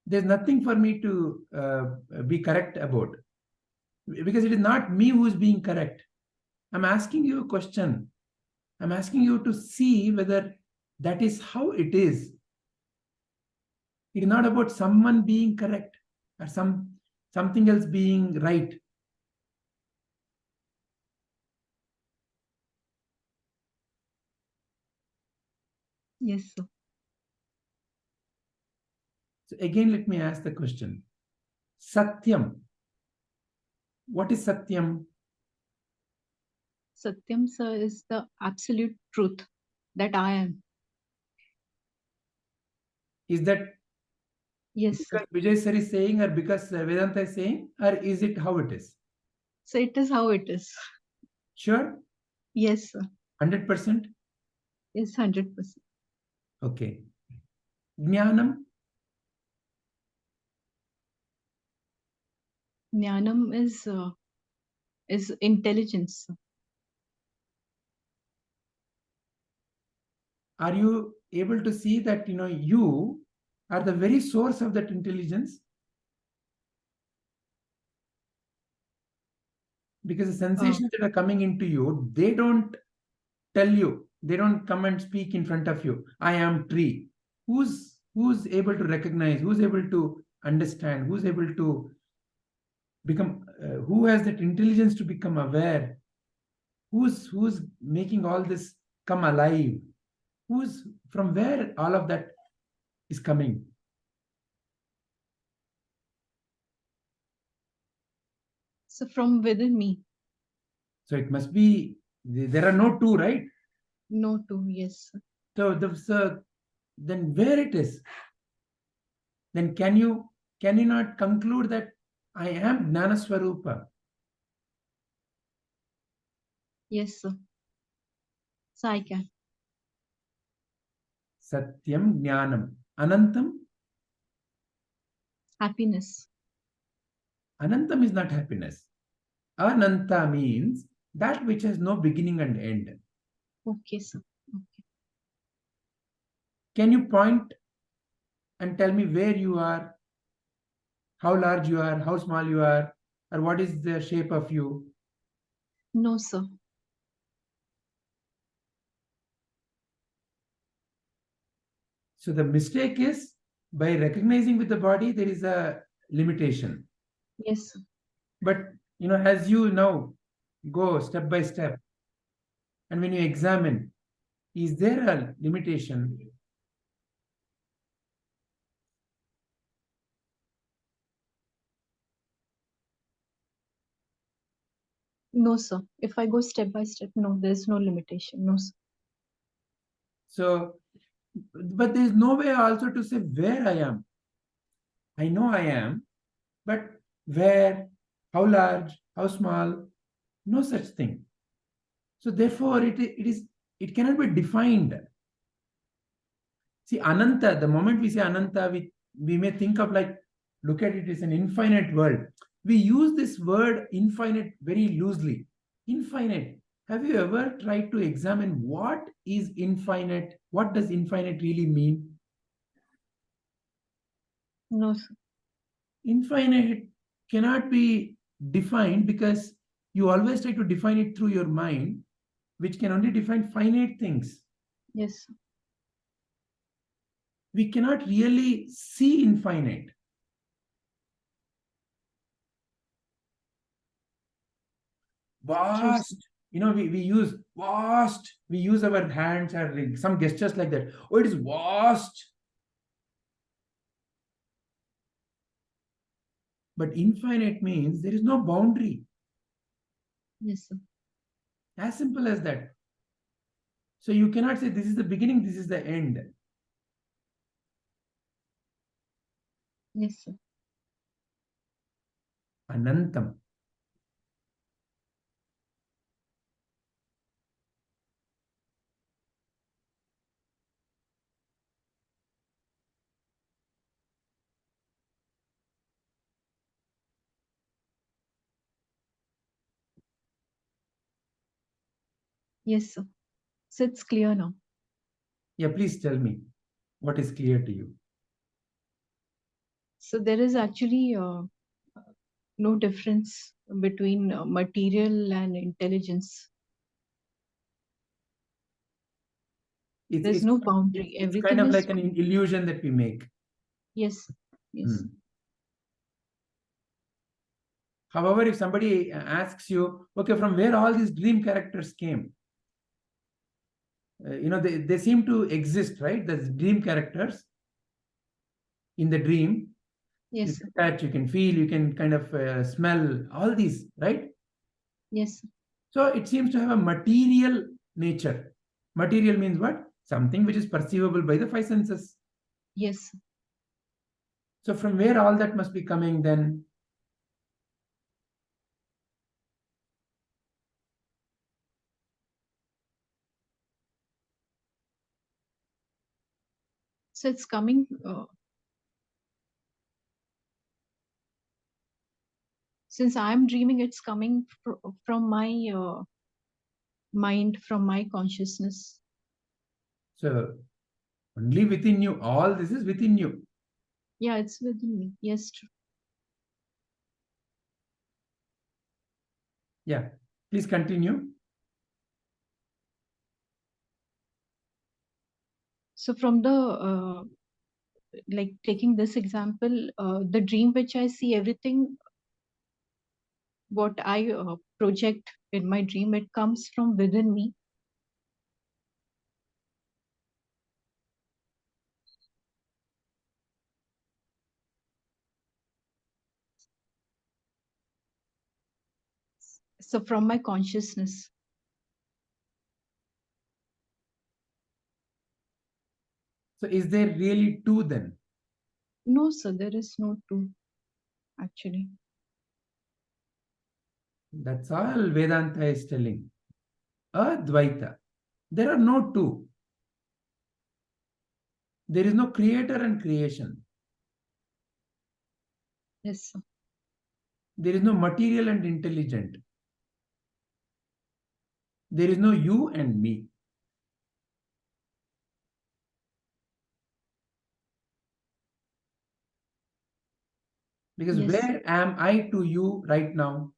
There's nothing for me to be correct about, because it is not me who's being correct. I'm asking you a question. I'm asking you to see whether that is how it is. It is not about someone being correct or something else being right. Yes, sir. So again, let me ask the question. Satyam. What is Satyam? Satyam, sir, is the absolute truth that I am. Is that Yes, sir. because Vijay sir is saying, or because Vedanta is saying, or is it how it is? So it is how it is. Sure? Yes, sir. 100%? Yes, 100%. Okay. Jnanam. Jnanam is intelligence. Are you able to see that you are the very source of that intelligence? Because the sensations that are coming into you, they don't tell you, they don't come and speak in front of you, I am tree. Who's able to recognize, who's able to understand, who's able to become, who has that intelligence to become aware, who's making all this come alive, who's, from where all of that is coming? So from within me. So it must be, there are no two, right? No two. Yes, sir. So then where it is, then can you not conclude that I am Jnana Swarupa? Yes, sir. So I can. Satyam Jnanam. Anantam? Happiness. Anantam is not happiness. Ananta means that which has no beginning and end. Okay, sir. Okay. Can you point and tell me where you are, how large you are, how small you are, or what is the shape of you? No, sir. So the mistake is, by recognizing with the body, there is a limitation. Yes, sir. But as you now go step by step, and when you examine, is there a limitation? No, sir. If I go step by step, no, there's no limitation. No, sir. So, but there is no way also to say where I am. I know I am, but where, how large, how small, no such thing. So therefore, it cannot be defined. See, Ananta, the moment we say Ananta, we may think of, like, look at it as an infinite world. We use this word infinite very loosely. Infinite. Have you ever tried to examine what is infinite? What does infinite really mean? No, sir. Infinite cannot be defined, because you always try to define it through your mind, which can only define finite things. Yes, sir. We cannot really see infinite. True, sir. Vast. We use vast. We use our hands or some gestures like that. Oh, it is vast. But infinite means there is no boundary. Yes, sir. As simple as that. So you cannot say this is the beginning, this is the end. Yes, sir. Anantam. Yes, sir. So it's clear now. Yeah, please tell me what is clear to you. So there is actually no difference between material and intelligence. It's There's it's no boundary. it's kind Everything of is. like an illusion that we make. Yes. Yes. However, if somebody asks you, okay, from where all these dream characters came, they seem to exist, right? The dream characters in the dream. You Yes, can touch, you can feel, you can kind of smell, all these, right? yes, So it seems to have a material nature. Material means what? Something which is perceivable by the five senses. yes. So from where all that must be coming then? So it's coming. Since I'm dreaming, it's coming from my mind, from my consciousness. So only within you, all this is within you. Yeah, it's within me. Yes, true. Yeah, please continue. So from the like taking this example, the dream which I see, everything what I project in my dream, it comes from within me. So from my consciousness. So is there really two then? No, sir, there is no two, actually. That's all Vedanta is telling. Advaita. There are no two. There is no creator and creation. Yes, sir. There is no material and intelligent. There is no you and me. Because Yes. where am I to you right now?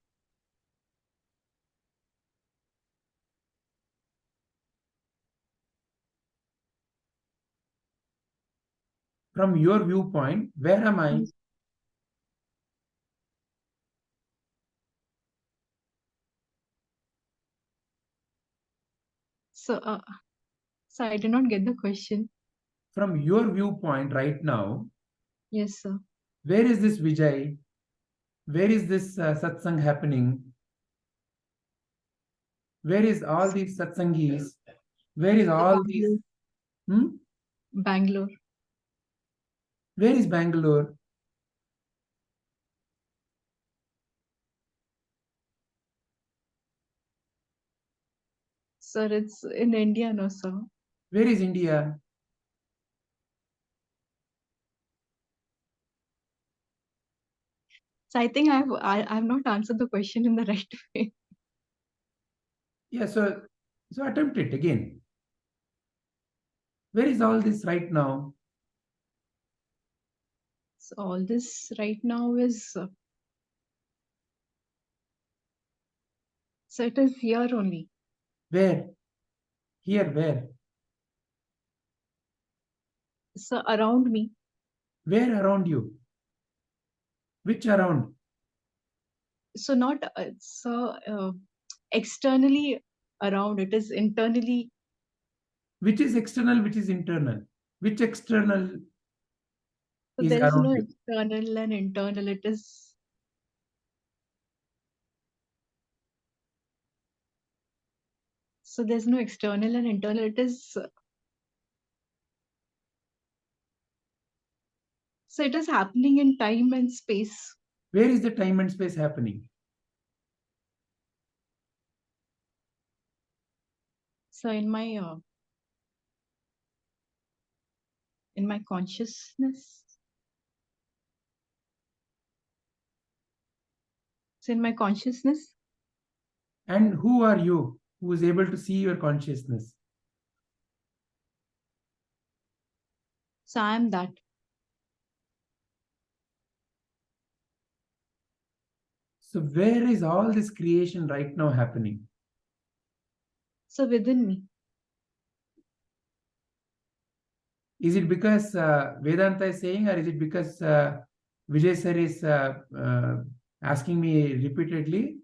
From your viewpoint, where am I? Yes. So, so I did not get the question. From your viewpoint right now, Yes, sir. where is this Vijay? Where is this satsang happening? Where is all these satsangis? Where is The all these? Bangalore. Hmm? Bangalore. Where is Bangalore? Sir, it's in India, no, sir. Where is India? So I think I've not answered the question in the right way. Yeah, so attempt it again. Where is all this right now? So all this right now is so it is here only. Where? Here, where? So around me. Where around you? Which around? So not so externally around. It is internally. Which is external, which is internal? Which external So is there is around no you? external and internal. It is so there's no external and internal. It is so it is happening in time and space. Where is the time and space happening? So in my consciousness. So in my consciousness. And who are you who is able to see your consciousness? So I am that. So where is all this creation right now happening? So within me. Is it because Vedanta is saying, or is it because Vijay sir is asking me repeatedly?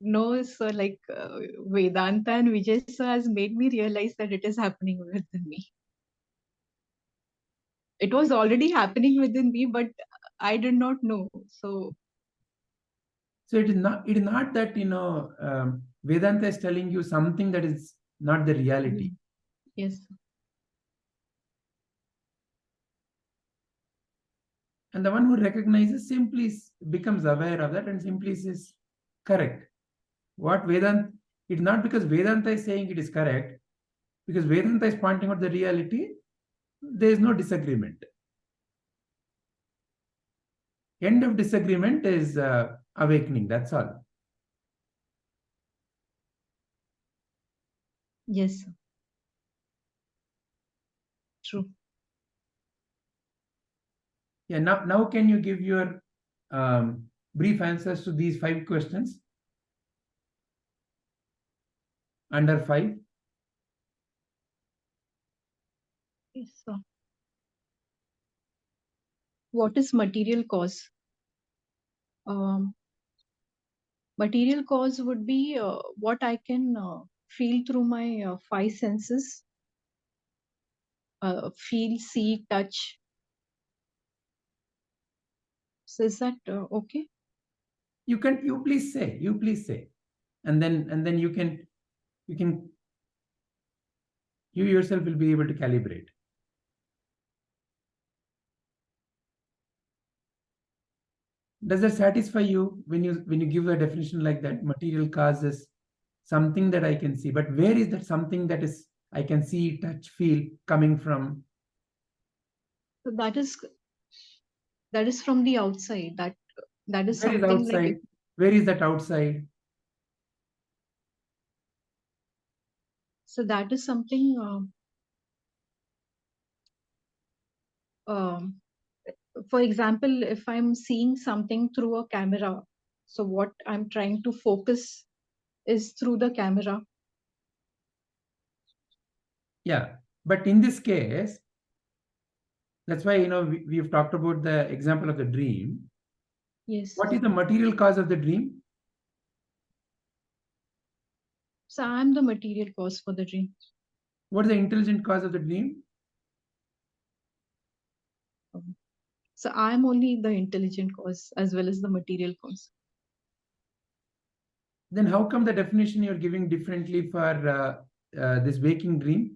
No, so like Vedanta and Vijay sir has made me realize that it is happening within me. It was already happening within me, but I did not know. So it is not that, Vedanta is telling you something that is not the reality. yes, And the one who recognizes simply becomes aware of that and simply says, correct. What Vedanta, it's not because Vedanta is saying it is correct, because Vedanta is pointing out the reality, there is no disagreement. End of disagreement is awakening, that's all. yes, true. Yeah, now can you give your brief answers to these 5 questions? Under 5. Yes, sir. What is material cause? Material cause would be what I can feel through my 5 senses, feel, see, touch. So is that okay? You please say, and then you yourself will be able to calibrate. Does that satisfy you when you give a definition like that? Material cause is something that I can see, but where is that something that is I can see, touch, feel coming from? So that is from the outside. That is Where is something like outside? Where is that outside? so that is something. Um, for example, if I'm seeing something through a camera, so what I'm trying to focus is through the camera. Yeah, but in this case, that's why we've talked about the example of the dream. Yes. What is the material cause of the dream? So I'm the material cause for the dream. What is the intelligent cause of the dream? So I'm only the intelligent cause as well as the material cause. Then how come the definition you're giving differently for this waking dream?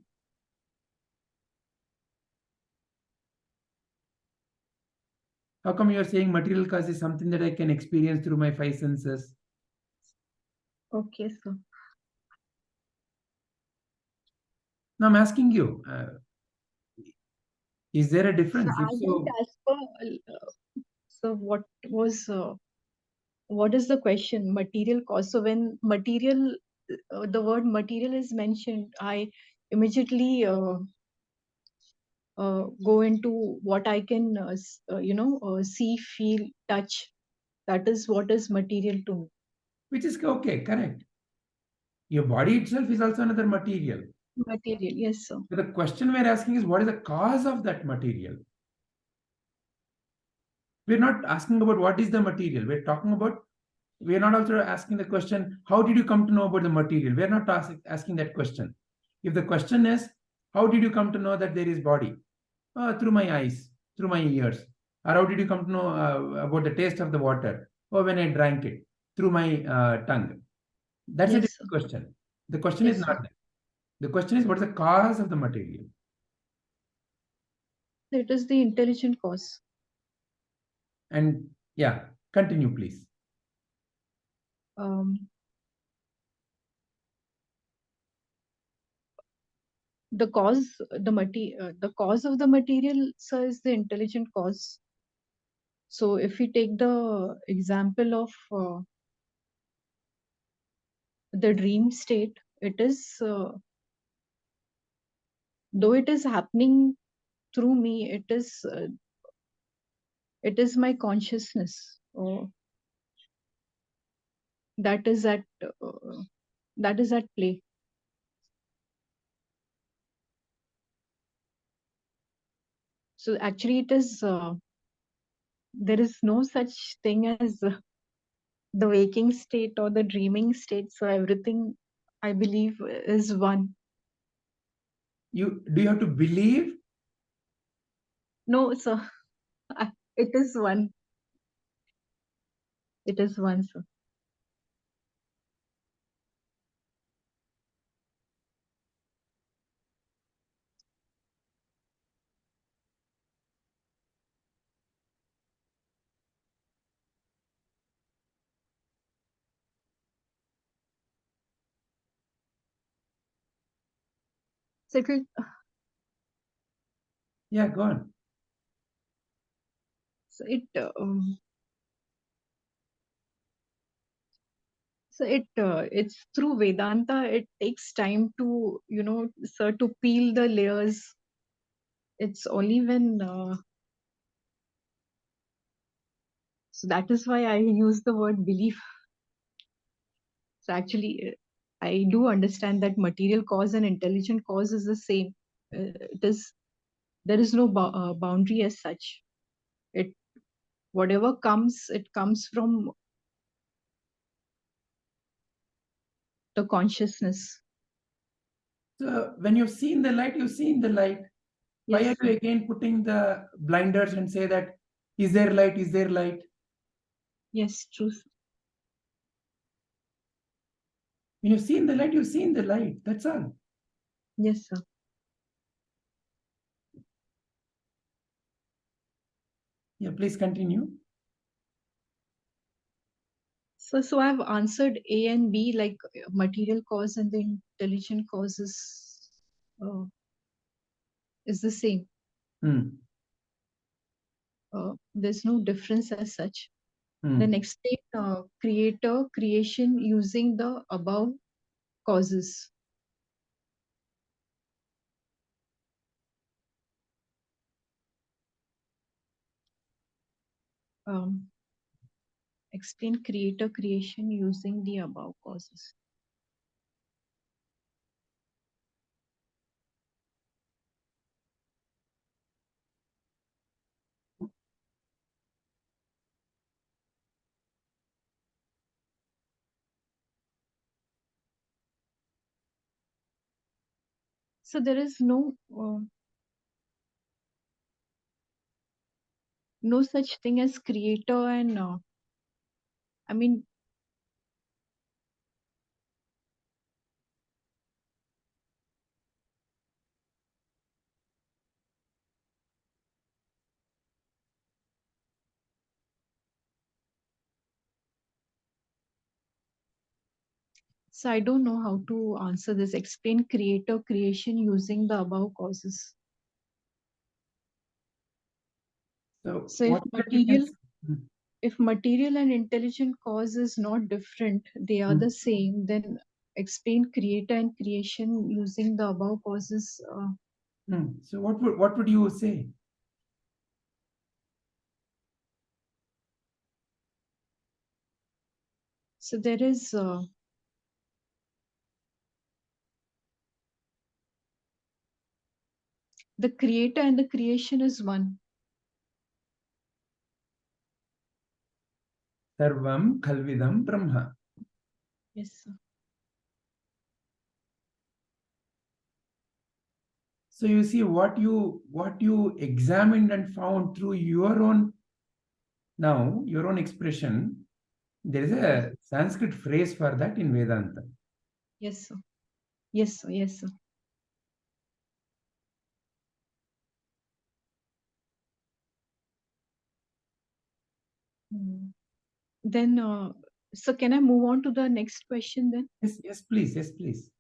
How come you're saying material cause is something that I can experience through my 5 senses? Okay, so Now I'm asking you, is there a so difference? If I think so, as per so what is the question? Material cause. So when material, the word material is mentioned, I immediately go into what I can, see, feel, touch. That is what is material to me. which is okay, correct. Your body itself is also another material. Material, yes, sir. But the question we're asking is what is the cause of that material? We're not asking about what is the material. We're not also asking the question, how did you come to know about the material? We're not asking that question. If the question is, how did you come to know that there is body? Through my eyes, through my ears. Or how did you come to know about the taste of the water? Or when I drank it, through my tongue. That's a Yes, sir. different question. The question is Yes, not sir. that. The question is, what is the cause of the material? It is the intelligent cause. And yeah, continue, please. Um, the cause, the cause of the material, sir, is the intelligent cause. So if we take the example of the dream state, it is though it is happening through me, it is my consciousness that is at that is at play. So actually, it is there is no such thing as the waking state or the dreaming state. So everything, I believe, is one. Do you have to believe? No, sir. It is one. It is one, sir. So it will, Yeah, go on. so it so it's through Vedanta. It takes time to, sir, to peel the layers. It's only when so that is why I use the word belief. So actually, I do understand that material cause and intelligent cause is the same. It is, there is no boundary as such. It, whatever comes, it comes from the consciousness. So when you've seen the light, you've seen the light. Why Yes, are you again putting the blinders and say that, is there light, is there light? yes, true. When you've seen the light, you've seen the light. That's all. Yes, sir. Yeah, please continue. So I've answered A and B, like material cause and the intelligent cause uh, is the same. Hmm. There's no difference as such. Hmm. The next step, creator creation using the above causes. Um, explain creator creation using the above causes. So there is no such thing as creator and I mean, so I don't know how to answer this. Explain creator creation using the above causes. So So what we can. if material and intelligent cause is not different, they are Hmm. the same, then explain creator and creation using the above causes. So what would you say? So there is the creator and the creation is one. Sarvam Khalvidam Brahma. Yes, sir. So you see what you examined and found through your own expression. There is a Sanskrit phrase for that in Vedanta. Yes, sir. Yes, sir. Yes, sir. Hmm. Then, so can I move on to the next question then? Yes, yes, please, yes, please.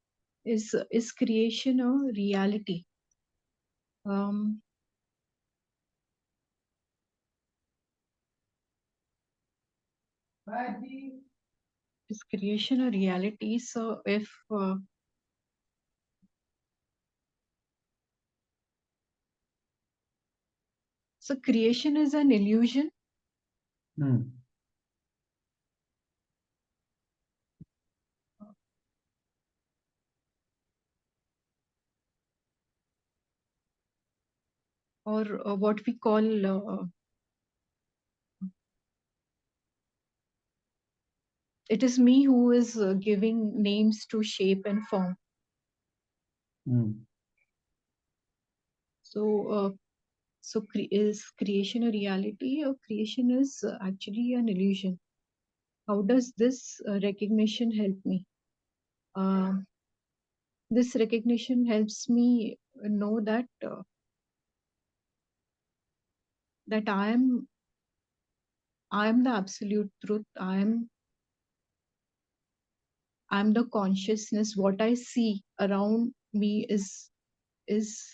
Is creation a reality? Um, is creation a reality? So if so, creation is an illusion, Hmm. or what we call It is me who is giving names to shape and form. So, is creation a reality, or creation is actually an illusion? How does this recognition help me? Um this recognition helps me know that I am the absolute truth. I am the consciousness. What I see around me is is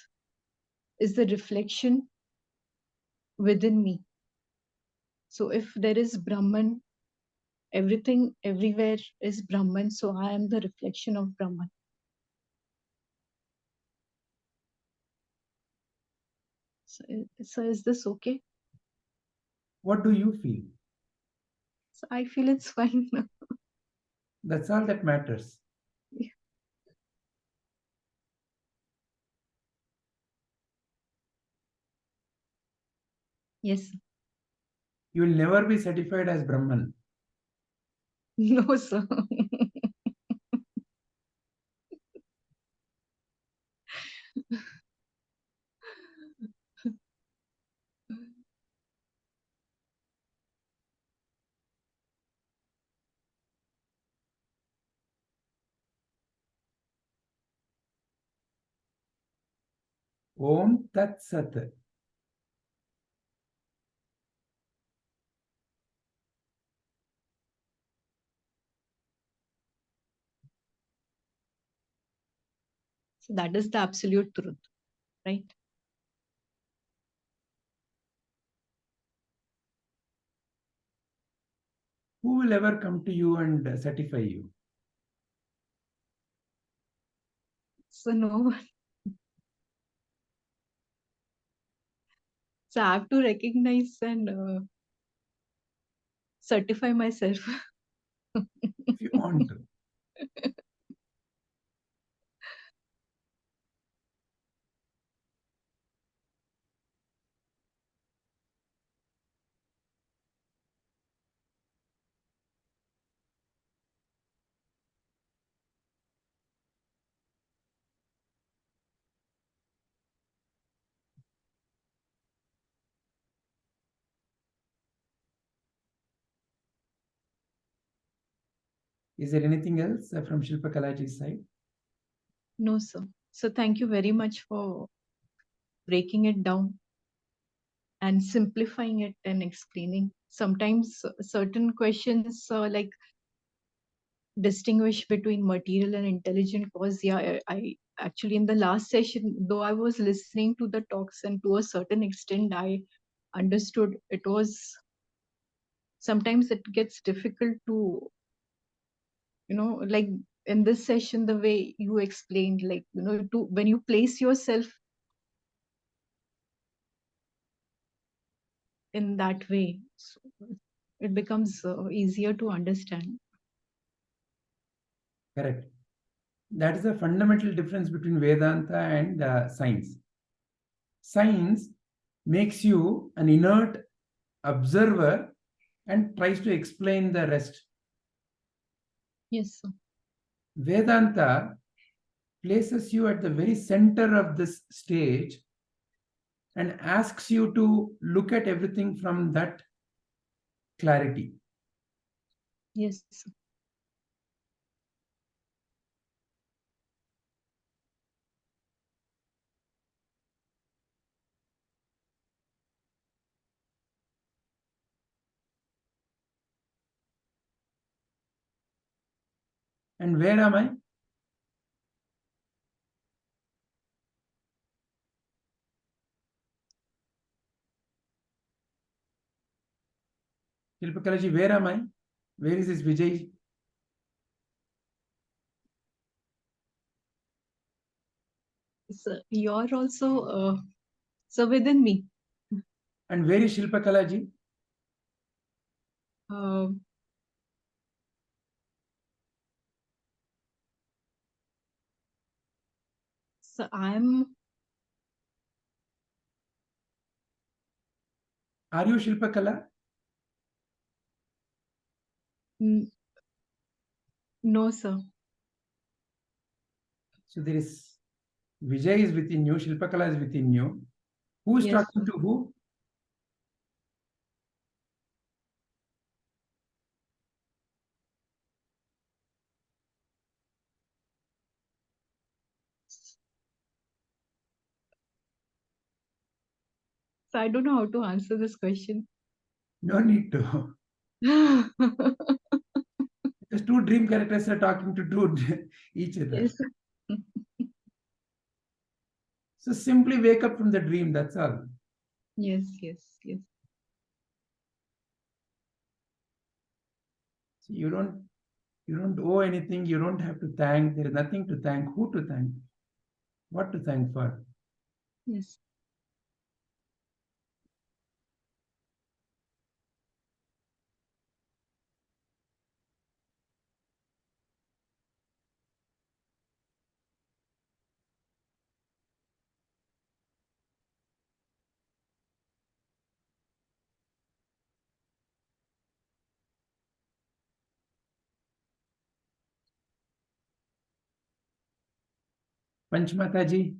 the reflection within me. So if there is Brahman, everything everywhere is Brahman. So I am the reflection of Brahman. So is this okay? What do you feel? So I feel it's fine. That's all that matters. Yes. You will never be certified as Brahman. No, sir. Om Tat Sat. So that is the absolute truth, right? Who will ever come to you and certify you? So no. So I have to recognize and certify myself. If you want to. Is there anything else from Shilpa Kalaji's side? No, sir. So thank you very much for breaking it down and simplifying it and explaining. Sometimes certain questions like distinguish between material and intelligent cause. Yeah, I actually in the last session, though I was listening to the talks and to a certain extent I understood, it was sometimes it gets difficult to, like in this session, the way you explained, like, to when you place yourself in that way, so it becomes easier to understand. Correct. That is the fundamental difference between Vedanta and science. Science makes you an inert observer and tries to explain the rest. Yes, sir. Vedanta places you at the very center of this stage and asks you to look at everything from that clarity. Yes, sir. And where am I? Shilpakalaji, where am I? Where is this Vijay? So you're also so within me. And where is Shilpakalaji? uh, so I'm Are you Shilpakala? mm, No, sir. So there is Vijay is within you, Shilpakala is within you. Who is Yes, talking sir. to who? So I don't know how to answer this question. No need to. Because two dream characters are talking to each other. Yes. So simply wake up from the dream, that's all. Yes, yes, yes. So you don't owe anything, you don't have to thank, there is nothing to thank. Who to thank? What to thank for? Yes. Panchmataji,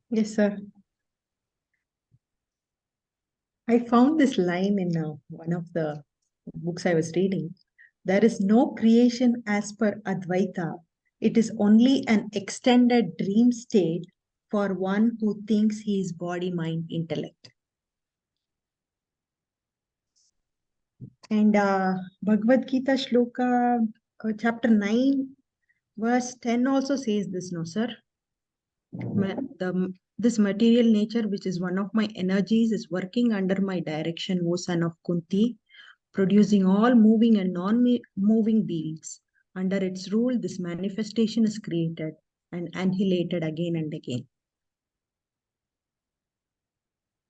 Yes, sir. I found this line in one of the books I was reading. There is no creation as per Advaita. It is only an extended dream state for one who thinks he is body, mind, intellect. And Bhagavad Gita Shloka, chapter 9, verse 10 also says this, no, sir? This material nature, which is one of my energies, is working under my direction, O son of Kunti, producing all moving and non-moving beings. Under its rule, this manifestation is created and annihilated again and again.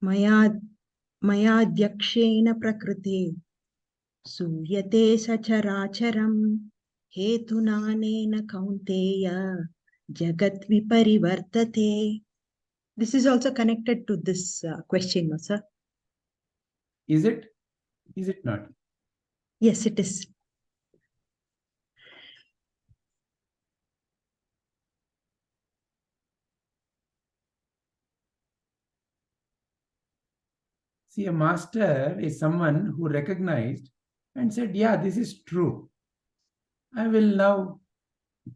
Maya Dhyakshena Prakriti Suyate Sacharacharam Hetunanena Kaunteya Jagat Viparivartate. This is also connected to this question, no, sir? is it? Is it not? Yes, it is. See, a master is someone who recognized and said, yeah, this is true. I will now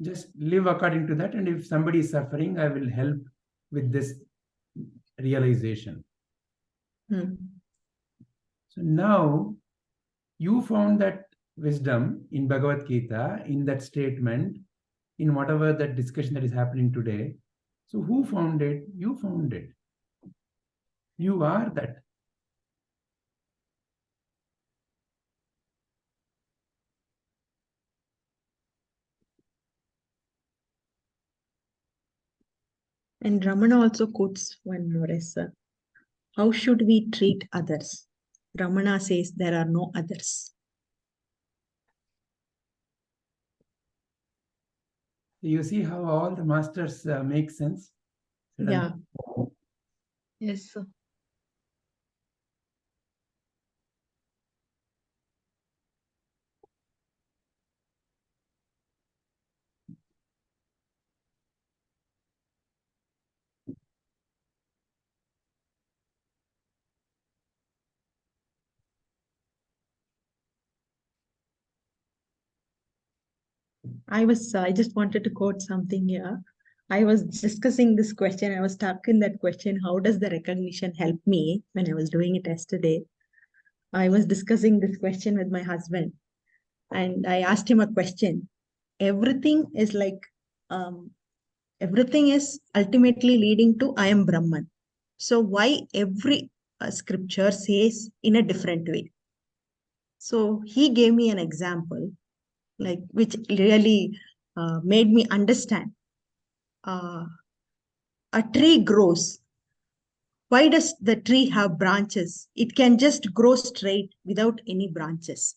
just live according to that. And if somebody is suffering, I will help with this realization. So now you found that wisdom in Bhagavad Gita, in that statement, in whatever that discussion that is happening today. So who found it? You found it. You are that. And Ramana also quotes one more, sir. How should we treat others? Ramana says there are no others. You see how all the masters make sense? Yeah. Yes, sir. I just wanted to quote something here. I was discussing this question. I was stuck in that question. How does the recognition help me when I was doing it yesterday? I was discussing this question with my husband and I asked him a question. Everything is everything is ultimately leading to I am Brahman. So why every scripture says in a different way? So he gave me an example, which really made me understand. A tree grows. Why does the tree have branches? It can just grow straight without any branches.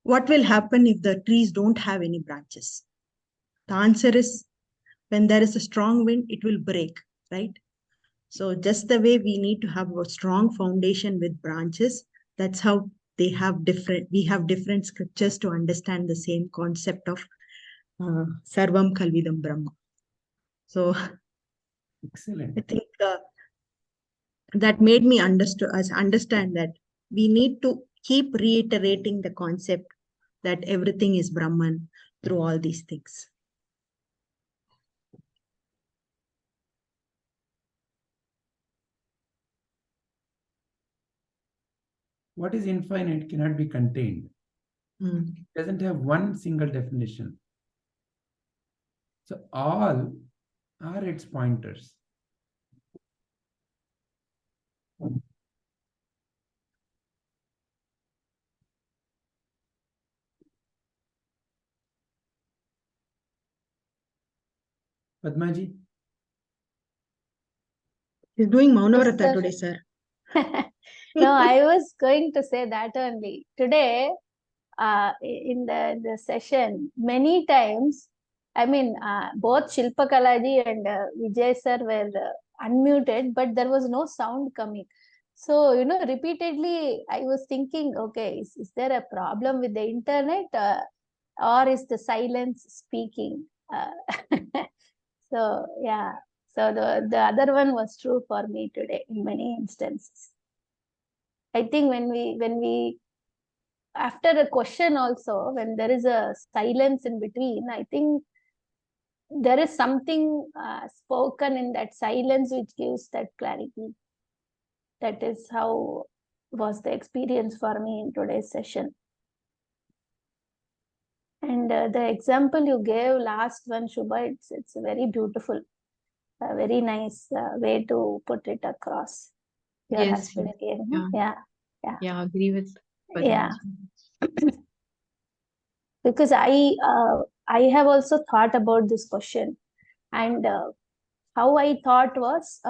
What will happen if the trees don't have any branches? The answer is when there is a strong wind, it will break, right? So just the way we need to have a strong foundation with branches, that's how we have different scriptures to understand the same concept of Sarvam Kalvidam Brahma. So Excellent. I think that made me understand that we need to keep reiterating the concept that everything is Brahman through all these things. What is infinite cannot be contained. It doesn't have one single definition. So all are its pointers. Padmaji? He's doing Maunavrata Yes, sir. today, sir. No, I was going to say that only. Today, in the session, many times, I mean, both Shilpa Kalaji and Vijay sir were unmuted, but there was no sound coming. So, repeatedly, I was thinking, okay, is there a problem with the internet or is the silence speaking? So, yeah. So the other one was true for me today in many instances. I think when we after a question also, when there is a silence in between, I think there is something spoken in that silence which gives that clarity. That is how was the experience for me in today's session. And the example you gave last one, Shubha, it's very beautiful, a very nice way to put it across. Your Yes, husband gave, yeah. yeah. Yeah, agree with Yeah. Padmaji. Because I have also thought about this question, and how I thought was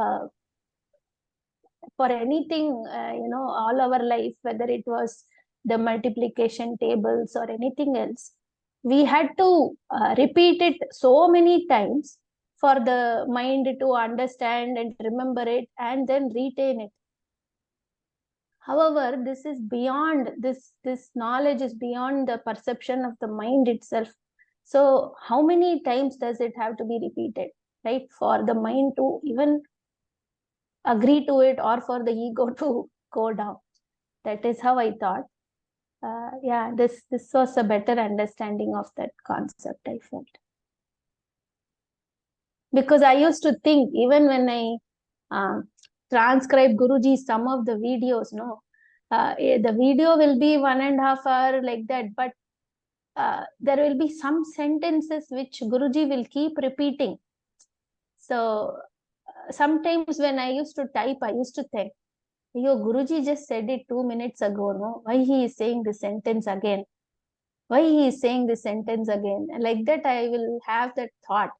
for anything, all our life, whether it was the multiplication tables or anything else, we had to repeat it so many times for the mind to understand and remember it and then retain it. However, this is beyond this knowledge is beyond the perception of the mind itself. So how many times does it have to be repeated, right, for the mind to even agree to it or for the ego to go down? That is how I thought. Yeah, this was a better understanding of that concept, I felt. Because I used to think, even when I transcribe Guruji some of the videos, the video will be 1.5 hours like that, but there will be some sentences which Guruji will keep repeating. So sometimes when I used to type, I used to think, yo, Guruji just said it 2 minutes ago, no? Why he is saying the sentence again? Why he is saying the sentence again? And like that, I will have that thought.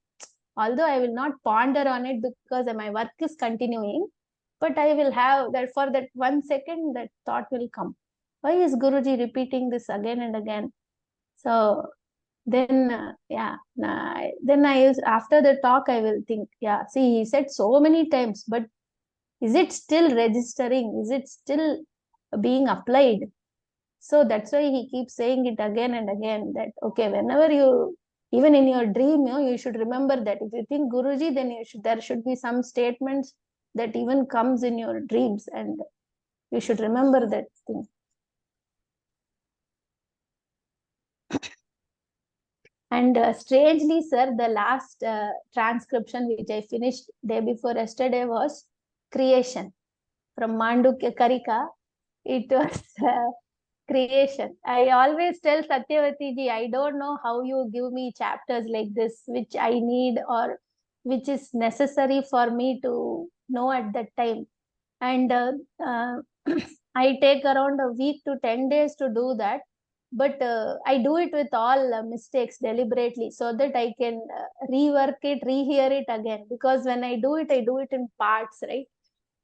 Although I will not ponder on it because my work is continuing, but I will have that for that 1 second, that thought will come. Why is Guruji repeating this again and again? So then, then I use, after the talk, I will think, yeah, see, he said so many times, but is it still registering? Is it still being applied? So that's why he keeps saying it again and again, that, okay, whenever you, even in your dream, you should remember that. If you think Guruji, then there should be some statements that even comes in your dreams, and you should remember that thing. And strangely, sir, the last transcription which I finished day before yesterday was creation from Mandukya Karika. It was creation. I always tell Satyavati ji, I don't know how you give me chapters like this, which I need or which is necessary for me to know at that time. And I take around a week to 10 days to do that. But I do it with all mistakes deliberately so that I can rework it, rehear it again. Because when I do it in parts, right?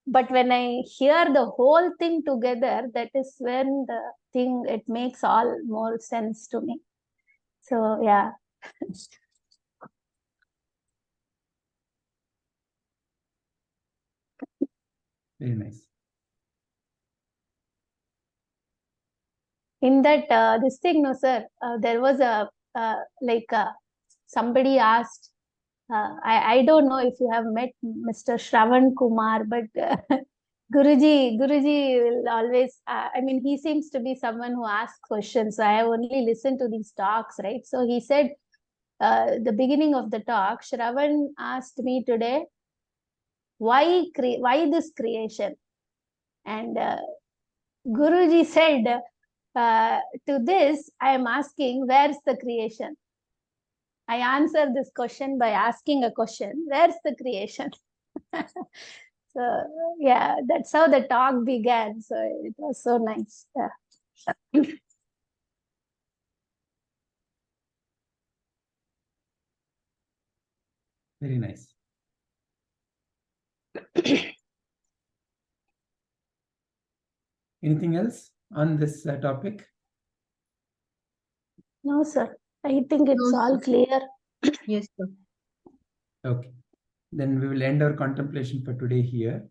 But when I hear the whole thing together, that is when the thing, it makes all more sense to me. So, yeah. Very nice. in that this thing, no sir, there was a somebody asked, I don't know if you have met Mr. Shravan Kumar, but Guruji will always, I mean, he seems to be someone who asks questions. So I have only listened to these talks, right? So he said, the beginning of the talk, Shravan asked me today, why this creation? And Guruji said, to this, I am asking, where's the creation? I answer this question by asking a question, where's the creation? So yeah, that's how the talk began. So it was so nice. Yeah. Very nice. Anything else on this topic? No, sir. I think it's No, all sir. clear. Yes, sir. Okay. Then we will end our contemplation for today here.